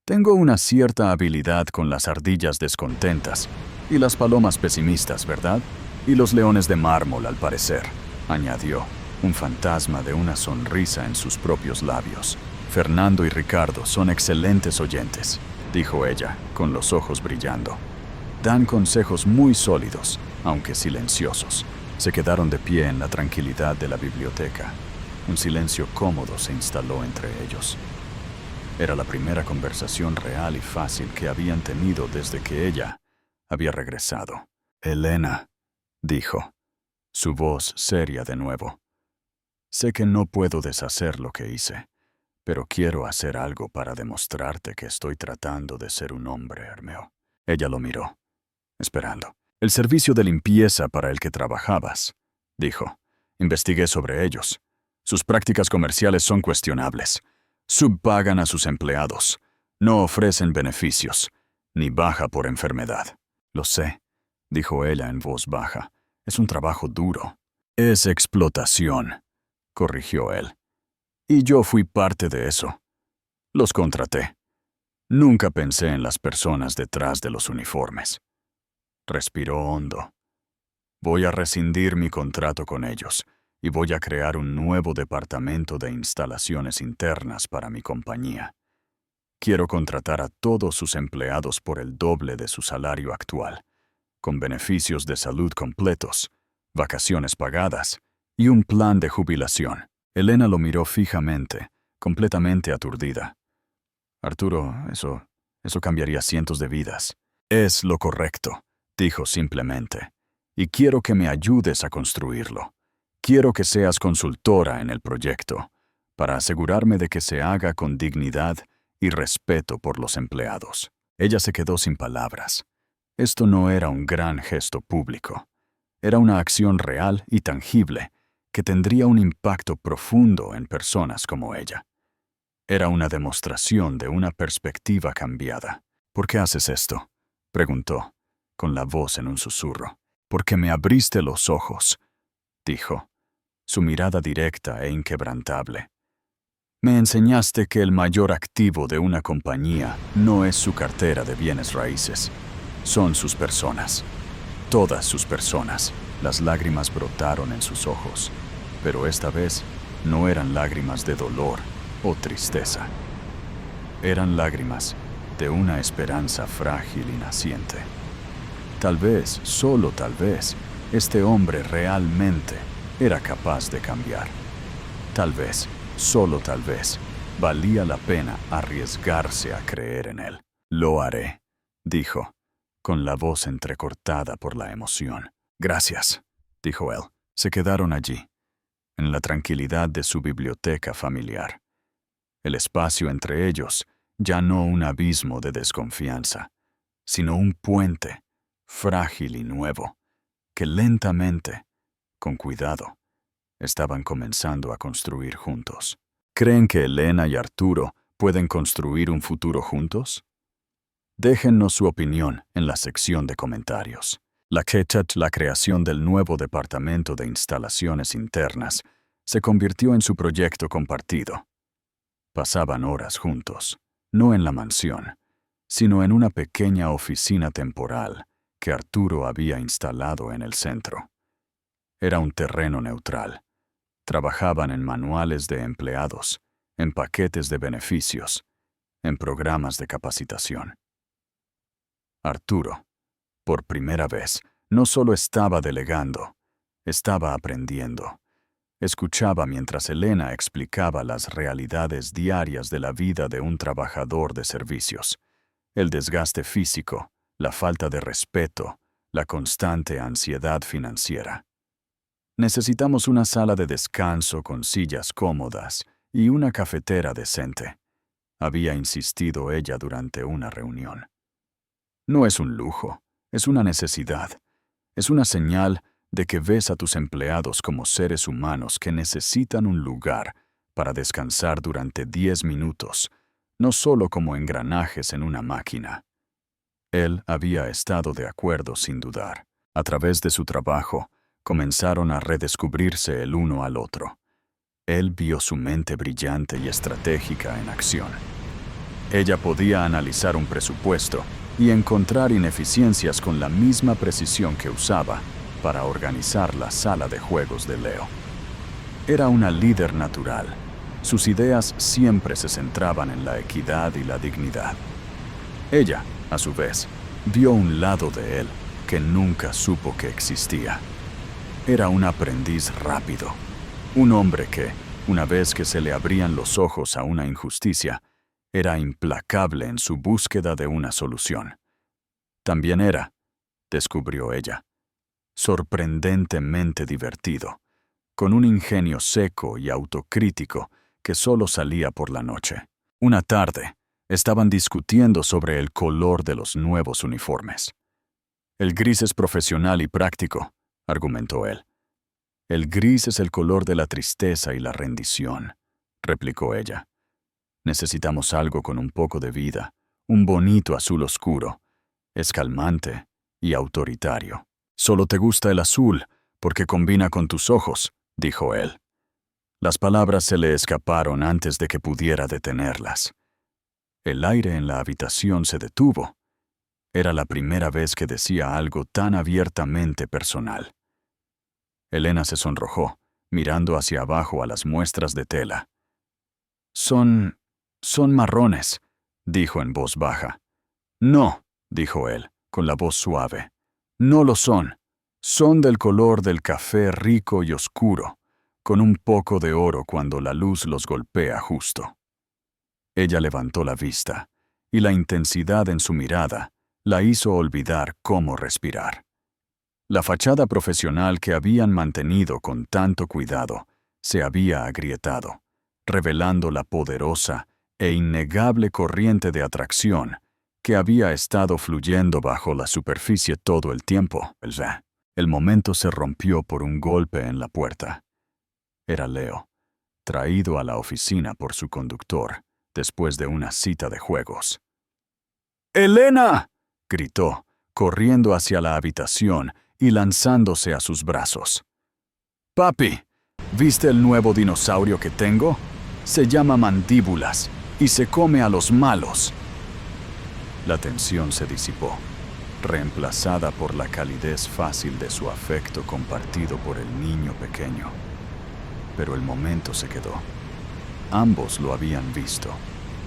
«Tengo una cierta habilidad con las ardillas descontentas y las palomas pesimistas, ¿verdad? Y los leones de mármol, al parecer», añadió, un fantasma de una sonrisa en sus propios labios. «Fernando y Ricardo son excelentes oyentes», dijo ella, con los ojos brillando. «Dan consejos muy sólidos, aunque silenciosos». Se quedaron de pie en la tranquilidad de la biblioteca. Un silencio cómodo se instaló entre ellos. Era la primera conversación real y fácil que habían tenido desde que ella había regresado. «Elena», dijo, su voz seria de nuevo. «Sé que no puedo deshacer lo que hice, pero quiero hacer algo para demostrarte que estoy tratando de ser un hombre, Hermeo». Ella lo miró, esperando. «El servicio de limpieza para el que trabajabas», dijo. «Investigué sobre ellos. Sus prácticas comerciales son cuestionables. Subpagan a sus empleados. No ofrecen beneficios, ni baja por enfermedad». «Lo sé», dijo ella en voz baja. «Es un trabajo duro». «Es explotación», corrigió él. «Y yo fui parte de eso. Los contraté. Nunca pensé en las personas detrás de los uniformes». Respiró hondo. «Voy a rescindir mi contrato con ellos y voy a crear un nuevo departamento de instalaciones internas para mi compañía. Quiero contratar a todos sus empleados por el doble de su salario actual, con beneficios de salud completos, vacaciones pagadas y un plan de jubilación». Elena lo miró fijamente, completamente aturdida. «Arturo, eso cambiaría cientos de vidas». «Es lo correcto», dijo simplemente, «y quiero que me ayudes a construirlo. Quiero que seas consultora en el proyecto, para asegurarme de que se haga con dignidad y respeto por los empleados». Ella se quedó sin palabras. Esto no era un gran gesto público. Era una acción real y tangible que tendría un impacto profundo en personas como ella. Era una demostración de una perspectiva cambiada. «¿Por qué haces esto?», preguntó, con la voz en un susurro. «Porque me abriste los ojos», dijo, su mirada directa e inquebrantable. «Me enseñaste que el mayor activo de una compañía no es su cartera de bienes raíces. Son sus personas. Todas sus personas». Las lágrimas brotaron en sus ojos, pero esta vez no eran lágrimas de dolor o tristeza. Eran lágrimas de una esperanza frágil y naciente. Tal vez, solo tal vez, este hombre realmente era capaz de cambiar. Tal vez, solo tal vez, valía la pena arriesgarse a creer en él. «Lo haré», dijo, con la voz entrecortada por la emoción. «Gracias», dijo él. Se quedaron allí, en la tranquilidad de su biblioteca familiar. El espacio entre ellos, ya no un abismo de desconfianza, sino un puente, frágil y nuevo, que lentamente, con cuidado, estaban comenzando a construir juntos. ¿Creen que Elena y Arturo pueden construir un futuro juntos? Déjennos su opinión en la sección de comentarios. La creación del nuevo departamento de instalaciones internas se convirtió en su proyecto compartido. Pasaban horas juntos, no en la mansión, sino en una pequeña oficina temporal que Arturo había instalado en el centro. Era un terreno neutral. Trabajaban en manuales de empleados, en paquetes de beneficios, en programas de capacitación. Arturo, por primera vez, no solo estaba delegando, estaba aprendiendo. Escuchaba mientras Elena explicaba las realidades diarias de la vida de un trabajador de servicios. El desgaste físico, la falta de respeto, la constante ansiedad financiera. «Necesitamos una sala de descanso con sillas cómodas y una cafetera decente», había insistido ella durante una reunión. «No es un lujo, Es una necesidad. Es una señal de que ves a tus empleados como seres humanos que necesitan un lugar para descansar durante 10 minutos, no solo como engranajes en una máquina. Él había estado de acuerdo sin dudar. A través de su trabajo, comenzaron a redescubrirse el uno al otro. Él vio su mente brillante y estratégica en acción. Ella podía analizar un presupuesto y encontrar ineficiencias con la misma precisión que usaba para organizar la sala de juegos de Leo. Era una líder natural. Sus ideas siempre se centraban en la equidad y la dignidad. Ella, a su vez, vio un lado de él que nunca supo que existía. Era un aprendiz rápido, un hombre que, una vez que se le abrían los ojos a una injusticia, era implacable en su búsqueda de una solución. También era, descubrió ella, sorprendentemente divertido, con un ingenio seco y autocrítico que solo salía por la noche. Una tarde, estaban discutiendo sobre el color de los nuevos uniformes. El gris es profesional y práctico, argumentó él. El gris es el color de la tristeza y la rendición, replicó ella. Necesitamos algo con un poco de vida, un bonito azul oscuro. Es calmante y autoritario. Solo te gusta el azul porque combina con tus ojos, dijo él. Las palabras se le escaparon antes de que pudiera detenerlas. El aire en la habitación se detuvo. Era la primera vez que decía algo tan abiertamente personal. Elena se sonrojó, mirando hacia abajo a las muestras de tela. Son marrones, dijo en voz baja. No, dijo él, con la voz suave. No lo son. Son del color del café rico y oscuro, con un poco de oro cuando la luz los golpea justo. Ella levantó la vista, y la intensidad en su mirada la hizo olvidar cómo respirar. La fachada profesional que habían mantenido con tanto cuidado se había agrietado, revelando la poderosa e innegable corriente de atracción que había estado fluyendo bajo la superficie todo el tiempo. El momento se rompió por un golpe en la puerta. Era Leo, traído a la oficina por su conductor después de una cita de juegos. ¡Elena!, gritó, corriendo hacia la habitación y lanzándose a sus brazos. «Papi, ¿viste el nuevo dinosaurio que tengo? Se llama Mandíbulas y se come a los malos». La tensión se disipó, reemplazada por la calidez fácil de su afecto compartido por el niño pequeño. Pero el momento se quedó. Ambos lo habían visto,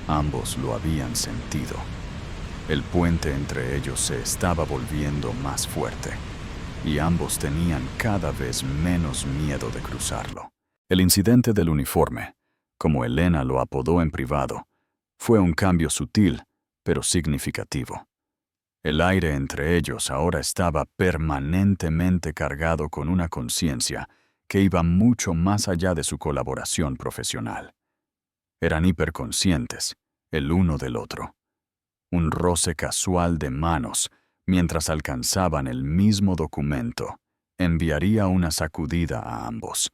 ambos lo habían sentido. El puente entre ellos se estaba volviendo más fuerte, y ambos tenían cada vez menos miedo de cruzarlo. El incidente del uniforme, como Elena lo apodó en privado, fue un cambio sutil, pero significativo. El aire entre ellos ahora estaba permanentemente cargado con una conciencia que iba mucho más allá de su colaboración profesional. Eran hiperconscientes, el uno del otro. Un roce casual de manos, mientras alcanzaban el mismo documento, enviaría una sacudida a ambos.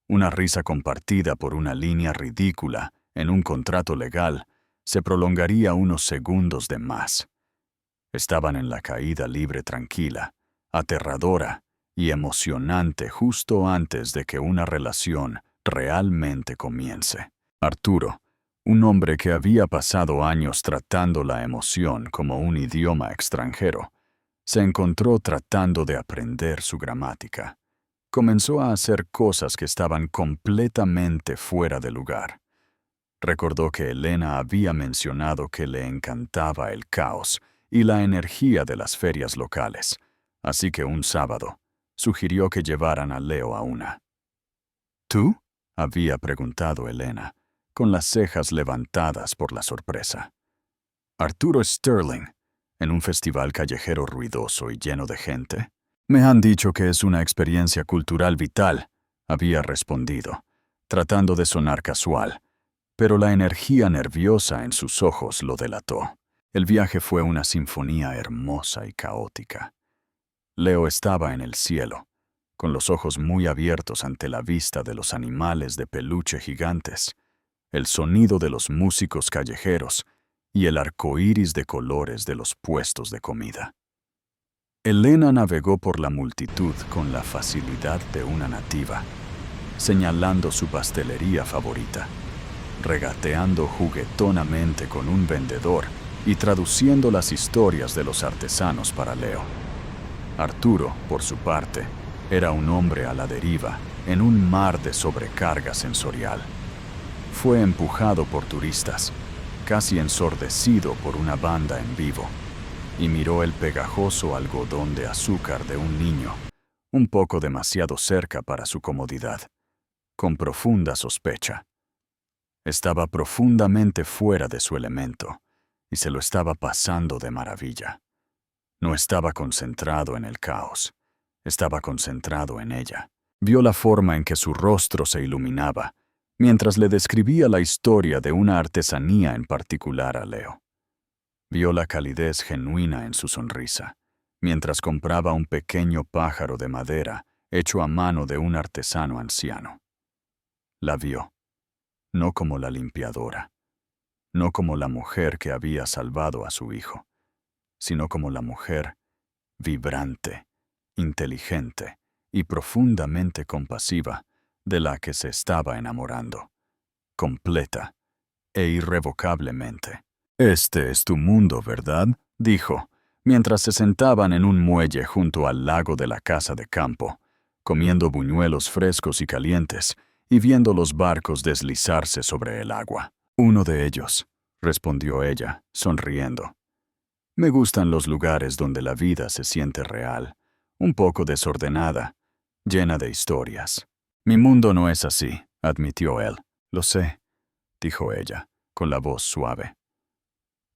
Una risa compartida por una línea ridícula en un contrato legal se prolongaría unos segundos de más. Estaban en la caída libre tranquila, aterradora y emocionante justo antes de que una relación realmente comience. Arturo, un hombre que había pasado años tratando la emoción como un idioma extranjero, se encontró tratando de aprender su gramática. Comenzó a hacer cosas que estaban completamente fuera de lugar. Recordó que Elena había mencionado que le encantaba el caos y la energía de las ferias locales, así que un sábado sugirió que llevaran a Leo a una. ¿Tú?, había preguntado Elena, con las cejas levantadas por la sorpresa. Arturo Sterling, en un festival callejero ruidoso y lleno de gente. Me han dicho que es una experiencia cultural vital, había respondido, tratando de sonar casual, pero la energía nerviosa en sus ojos lo delató. El viaje fue una sinfonía hermosa y caótica. Leo estaba en el cielo, con los ojos muy abiertos ante la vista de los animales de peluche gigantes, el sonido de los músicos callejeros y el arco iris de colores de los puestos de comida. Elena navegó por la multitud con la facilidad de una nativa, señalando su pastelería favorita, regateando juguetonamente con un vendedor y traduciendo las historias de los artesanos para Leo. Arturo, por su parte, era un hombre a la deriva en un mar de sobrecarga sensorial. Fue empujado por turistas, casi ensordecido por una banda en vivo, y miró el pegajoso algodón de azúcar de un niño, un poco demasiado cerca para su comodidad, con profunda sospecha. Estaba profundamente fuera de su elemento, y se lo estaba pasando de maravilla. No estaba concentrado en el caos, estaba concentrado en ella. Vio la forma en que su rostro se iluminaba, mientras le describía la historia de una artesanía en particular a Leo. Vio la calidez genuina en su sonrisa, mientras compraba un pequeño pájaro de madera hecho a mano de un artesano anciano. La vio, no como la limpiadora, no como la mujer que había salvado a su hijo, sino como la mujer vibrante, inteligente y profundamente compasiva de la que se estaba enamorando, completa e irrevocablemente. «Este es tu mundo, ¿verdad?», dijo, mientras se sentaban en un muelle junto al lago de la casa de campo, comiendo buñuelos frescos y calientes y viendo los barcos deslizarse sobre el agua. «Uno de ellos», respondió ella, sonriendo. «Me gustan los lugares donde la vida se siente real, un poco desordenada, llena de historias». «Mi mundo no es así», admitió él. «Lo sé», dijo ella, con la voz suave.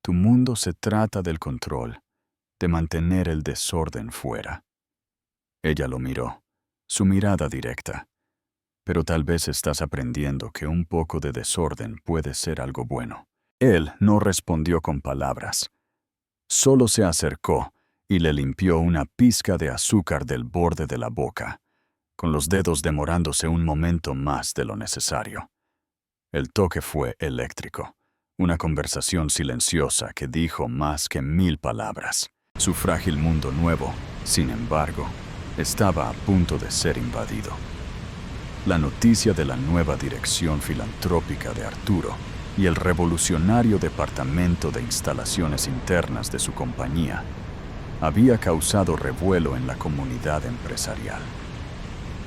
«Tu mundo se trata del control, de mantener el desorden fuera». Ella lo miró, su mirada directa. «Pero tal vez estás aprendiendo que un poco de desorden puede ser algo bueno». Él no respondió con palabras. Solo se acercó y le limpió una pizca de azúcar del borde de la boca, con los dedos demorándose un momento más de lo necesario. El toque fue eléctrico, una conversación silenciosa que dijo más que 1000 palabras. Su frágil mundo nuevo, sin embargo, estaba a punto de ser invadido. La noticia de la nueva dirección filantrópica de Arturo y el revolucionario departamento de instalaciones internas de su compañía había causado revuelo en la comunidad empresarial.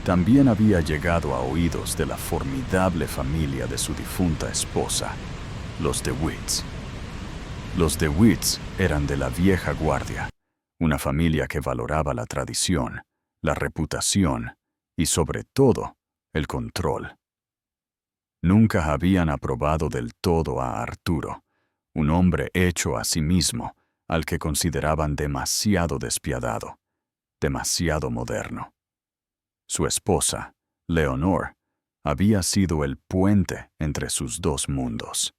También había llegado a oídos de la formidable familia de su difunta esposa, los DeWitts. Los DeWitts eran de la vieja guardia, una familia que valoraba la tradición, la reputación y, sobre todo, el control. Nunca habían aprobado del todo a Arturo, un hombre hecho a sí mismo, al que consideraban demasiado despiadado, demasiado moderno. Su esposa, Leonor, había sido el puente entre sus dos mundos.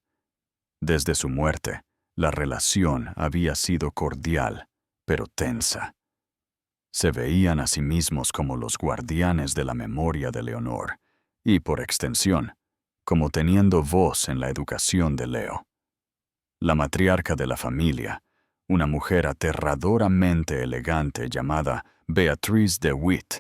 Desde su muerte, la relación había sido cordial, pero tensa. Se veían a sí mismos como los guardianes de la memoria de Leonor, y, por extensión, como teniendo voz en la educación de Leo. La matriarca de la familia, una mujer aterradoramente elegante llamada Beatrice DeWitt,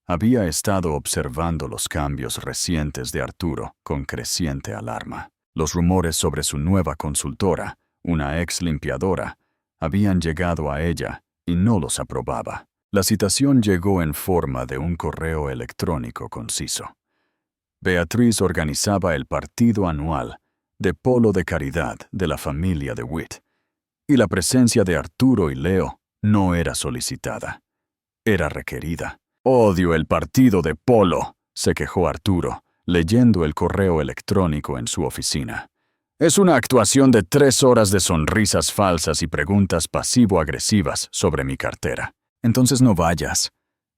había estado observando los cambios recientes de Arturo con creciente alarma. Los rumores sobre su nueva consultora, una ex limpiadora, habían llegado a ella y no los aprobaba. La citación llegó en forma de un correo electrónico conciso. Beatriz organizaba el partido anual de polo de caridad de la familia DeWitt, y la presencia de Arturo y Leo no era solicitada, era requerida. «Odio el partido de polo», se quejó Arturo, leyendo el correo electrónico en su oficina. «Es una actuación de 3 horas de sonrisas falsas y preguntas pasivo-agresivas sobre mi cartera». «Entonces no vayas»,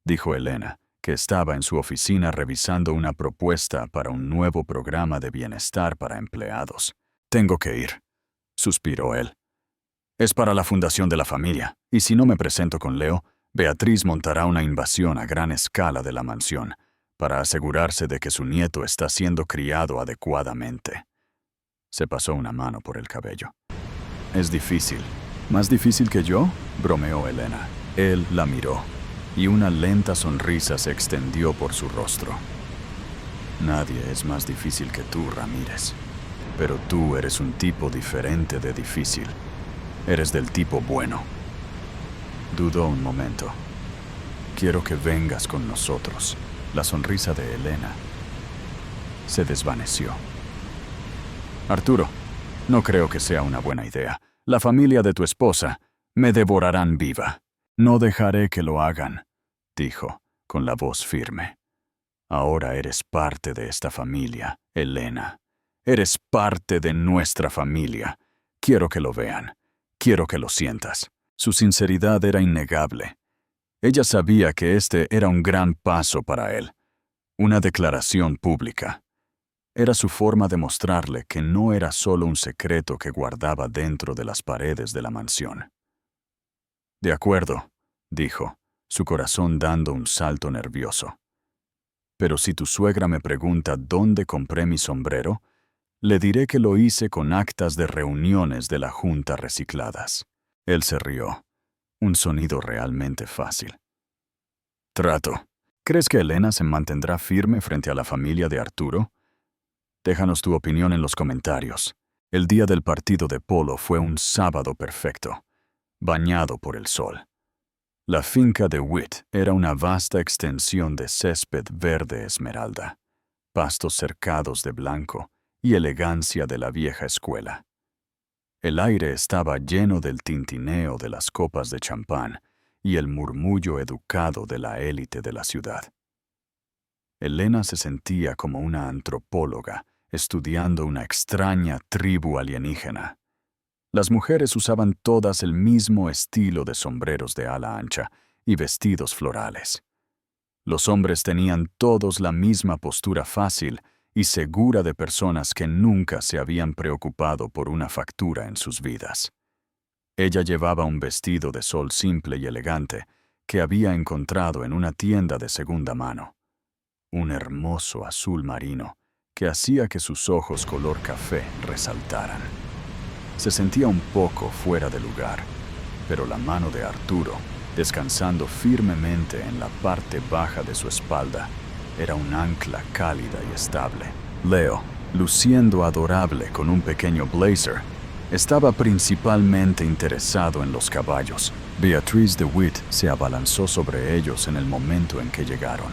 dijo Elena, que estaba en su oficina revisando una propuesta para un nuevo programa de bienestar para empleados. «Tengo que ir», suspiró él. Es para la fundación de la familia, y si no me presento con Leo, Beatriz montará una invasión a gran escala de la mansión, para asegurarse de que su nieto está siendo criado adecuadamente. Se pasó una mano por el cabello. Es difícil. ¿Más difícil que yo?, bromeó Elena. Él la miró, y una lenta sonrisa se extendió por su rostro. Nadie es más difícil que tú, Ramírez. Pero tú eres un tipo diferente de difícil. Eres del tipo bueno. Dudó un momento. Quiero que vengas con nosotros. La sonrisa de Elena se desvaneció. Arturo, no creo que sea una buena idea. La familia de tu esposa me devorarán viva. No dejaré que lo hagan, dijo, con la voz firme. Ahora eres parte de esta familia, Elena. Eres parte de nuestra familia. Quiero que lo vean. Quiero que lo sientas. Su sinceridad era innegable. Ella sabía que este era un gran paso para él. Una declaración pública. Era su forma de mostrarle que no era solo un secreto que guardaba dentro de las paredes de la mansión. De acuerdo, dijo, su corazón dando un salto nervioso. Pero si tu suegra me pregunta dónde compré mi sombrero, le diré que lo hice con actas de reuniones de la Junta recicladas. Él se rió. Un sonido realmente fácil. Trato. ¿Crees que Elena se mantendrá firme frente a la familia de Arturo? Déjanos tu opinión en los comentarios. El día del partido de polo fue un sábado perfecto, bañado por el sol. La finca de Witt era una vasta extensión de césped verde esmeralda, pastos cercados de blanco y elegancia de la vieja escuela. El aire estaba lleno del tintineo de las copas de champán y el murmullo educado de la élite de la ciudad. Elena se sentía como una antropóloga estudiando una extraña tribu alienígena. Las mujeres usaban todas el mismo estilo de sombreros de ala ancha y vestidos florales. Los hombres tenían todos la misma postura fácil y segura de personas que nunca se habían preocupado por una factura en sus vidas. Ella llevaba un vestido de sol simple y elegante que había encontrado en una tienda de segunda mano. Un hermoso azul marino que hacía que sus ojos color café resaltaran. Se sentía un poco fuera de lugar, pero la mano de Arturo, descansando firmemente en la parte baja de su espalda, era un ancla cálida y estable. Leo, luciendo adorable con un pequeño blazer, estaba principalmente interesado en los caballos. Beatriz de Witt se abalanzó sobre ellos en el momento en que llegaron.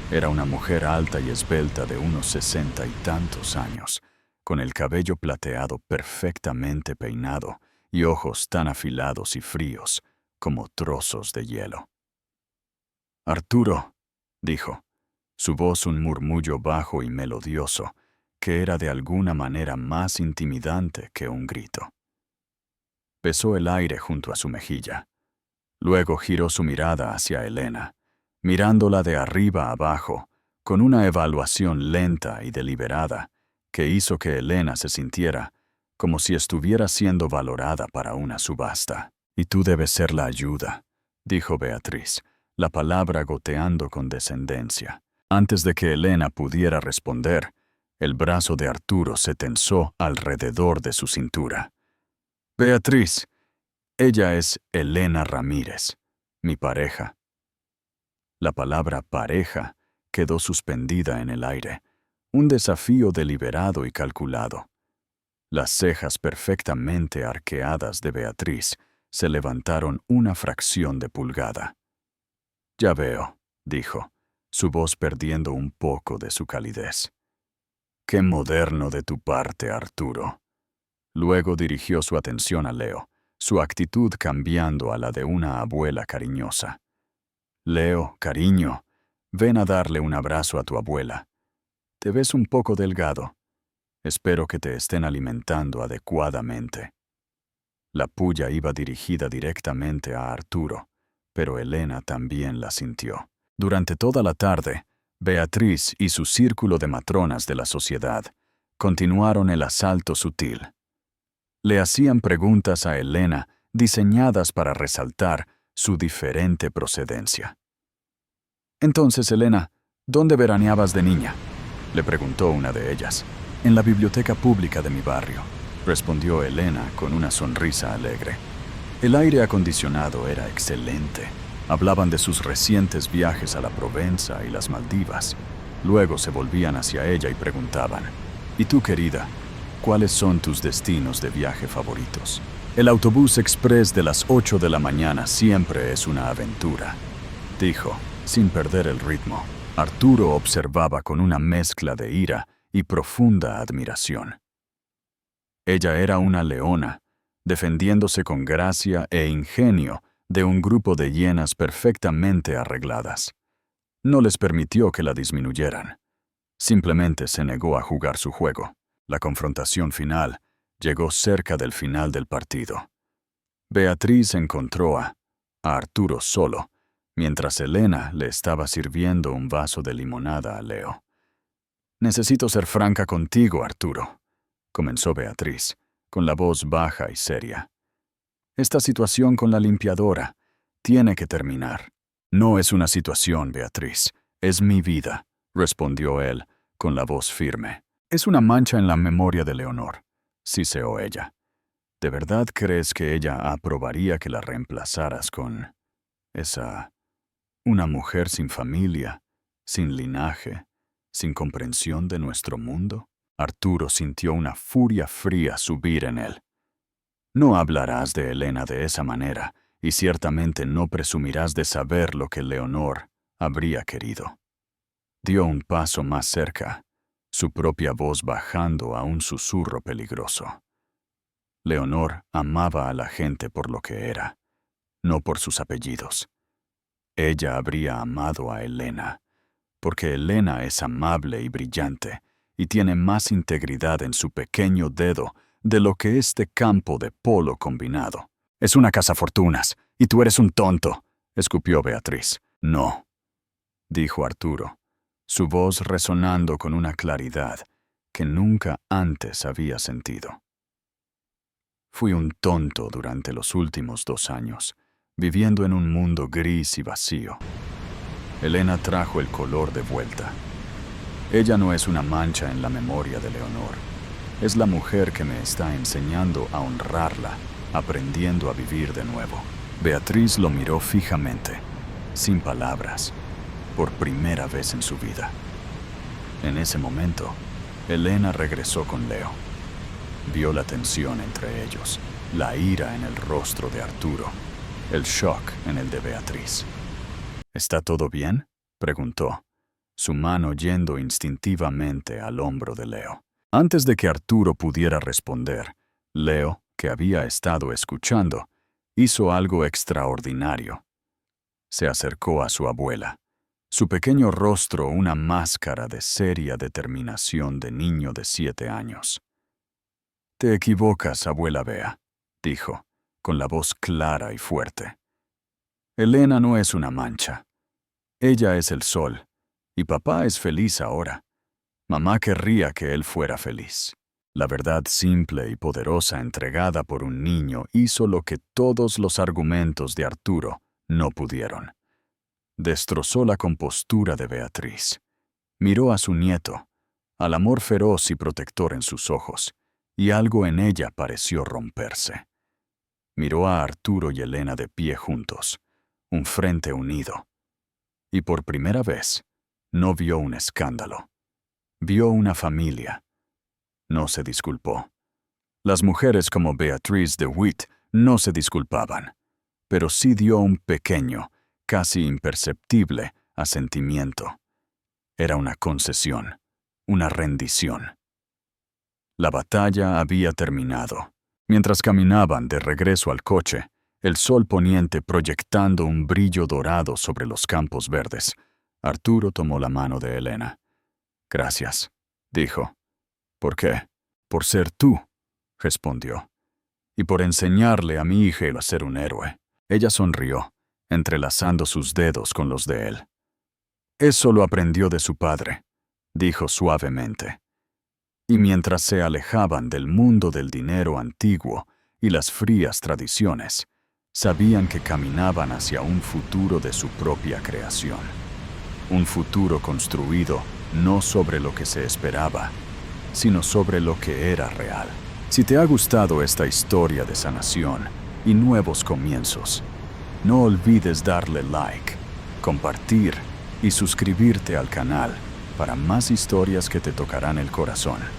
Era una mujer alta y esbelta de unos 60 y tantos años, con el cabello plateado perfectamente peinado y ojos tan afilados y fríos como trozos de hielo. «Arturo», dijo, su voz un murmullo bajo y melodioso, que era de alguna manera más intimidante que un grito. Besó el aire junto a su mejilla. Luego giró su mirada hacia Elena, mirándola de arriba a abajo, con una evaluación lenta y deliberada, que hizo que Elena se sintiera como si estuviera siendo valorada para una subasta. «Y tú debes ser la ayuda», dijo Beatriz, la palabra goteando con descendencia. Antes de que Elena pudiera responder, el brazo de Arturo se tensó alrededor de su cintura. «Beatriz, ella es Elena Ramírez, mi pareja». La palabra pareja quedó suspendida en el aire, un desafío deliberado y calculado. Las cejas perfectamente arqueadas de Beatriz se levantaron una fracción de pulgada. «Ya veo», dijo, su voz perdiendo un poco de su calidez. «Qué moderno de tu parte, Arturo». Luego dirigió su atención a Leo, su actitud cambiando a la de una abuela cariñosa. «Leo, cariño, ven a darle un abrazo a tu abuela. Te ves un poco delgado. Espero que te estén alimentando adecuadamente». La puya iba dirigida directamente a Arturo, pero Elena también la sintió. Durante toda la tarde, Beatriz y su círculo de matronas de la sociedad continuaron el asalto sutil. Le hacían preguntas a Elena diseñadas para resaltar su diferente procedencia. Entonces, Elena, ¿dónde veraneabas de niña?, le preguntó una de ellas. En la biblioteca pública de mi barrio, respondió Elena con una sonrisa alegre. El aire acondicionado era excelente. Hablaban de sus recientes viajes a la Provenza y las Maldivas. Luego se volvían hacia ella y preguntaban: ¿Y tú, querida, cuáles son tus destinos de viaje favoritos? El autobús express de las 8 de la mañana siempre es una aventura, dijo, sin perder el ritmo. Arturo observaba con una mezcla de ira y profunda admiración. Ella era una leona, defendiéndose con gracia e ingenio de un grupo de hienas perfectamente arregladas. No les permitió que la disminuyeran. Simplemente se negó a jugar su juego. La confrontación final llegó cerca del final del partido. Beatriz encontró a Arturo solo, mientras Elena le estaba sirviendo un vaso de limonada a Leo. «Necesito ser franca contigo, Arturo», comenzó Beatriz, con la voz baja y seria. «Esta situación con la limpiadora tiene que terminar». «No es una situación, Beatriz, es mi vida», respondió él, con la voz firme. «Es una mancha en la memoria de Leonor», siseó ella. «¿De verdad crees que ella aprobaría que la reemplazaras con una mujer sin familia, sin linaje, sin comprensión de nuestro mundo?» Arturo sintió una furia fría subir en él. «No hablarás de Elena de esa manera, y ciertamente no presumirás de saber lo que Leonor habría querido». Dio un paso más cerca, su propia voz bajando a un susurro peligroso. Leonor amaba a la gente por lo que era, no por sus apellidos. Ella habría amado a Elena, porque Elena es amable y brillante, y tiene más integridad en su pequeño dedo de lo que este campo de polo combinado. «Es una cazafortunas, y tú eres un tonto», escupió Beatriz. «No», dijo Arturo, su voz resonando con una claridad que nunca antes había sentido. «Fui un tonto durante los últimos 2 años, viviendo en un mundo gris y vacío. Elena trajo el color de vuelta. Ella no es una mancha en la memoria de Leonor. Es la mujer que me está enseñando a honrarla, aprendiendo a vivir de nuevo». Beatriz lo miró fijamente, sin palabras, por primera vez en su vida. En ese momento, Elena regresó con Leo. Vio la tensión entre ellos, la ira en el rostro de Arturo, el shock en el de Beatriz. «¿Está todo bien?», preguntó, su mano yendo instintivamente al hombro de Leo. Antes de que Arturo pudiera responder, Leo, que había estado escuchando, hizo algo extraordinario. Se acercó a su abuela, su pequeño rostro una máscara de seria determinación de niño de 7 años. «Te equivocas, abuela Bea», dijo, con la voz clara y fuerte. «Elena no es una mancha. Ella es el sol, y papá es feliz ahora. Mamá querría que él fuera feliz». La verdad simple y poderosa entregada por un niño hizo lo que todos los argumentos de Arturo no pudieron. Destrozó la compostura de Beatriz. Miró a su nieto, al amor feroz y protector en sus ojos, y algo en ella pareció romperse. Miró a Arturo y Elena de pie juntos, un frente unido. Y por primera vez, no vio un escándalo. Vio una familia. No se disculpó. Las mujeres como Beatriz de Witt no se disculpaban, pero sí dio un pequeño, casi imperceptible, asentimiento. Era una concesión, una rendición. La batalla había terminado. Mientras caminaban de regreso al coche, el sol poniente proyectando un brillo dorado sobre los campos verdes, Arturo tomó la mano de Elena. «Gracias», dijo. «¿Por qué?» «Por ser tú», respondió, «y por enseñarle a mi hija a ser un héroe». Ella sonrió, entrelazando sus dedos con los de él. «Eso lo aprendió de su padre», dijo suavemente. Y mientras se alejaban del mundo del dinero antiguo y las frías tradiciones, sabían que caminaban hacia un futuro de su propia creación. Un futuro construido no sobre lo que se esperaba, sino sobre lo que era real. Si te ha gustado esta historia de sanación y nuevos comienzos, no olvides darle like, compartir y suscribirte al canal para más historias que te tocarán el corazón.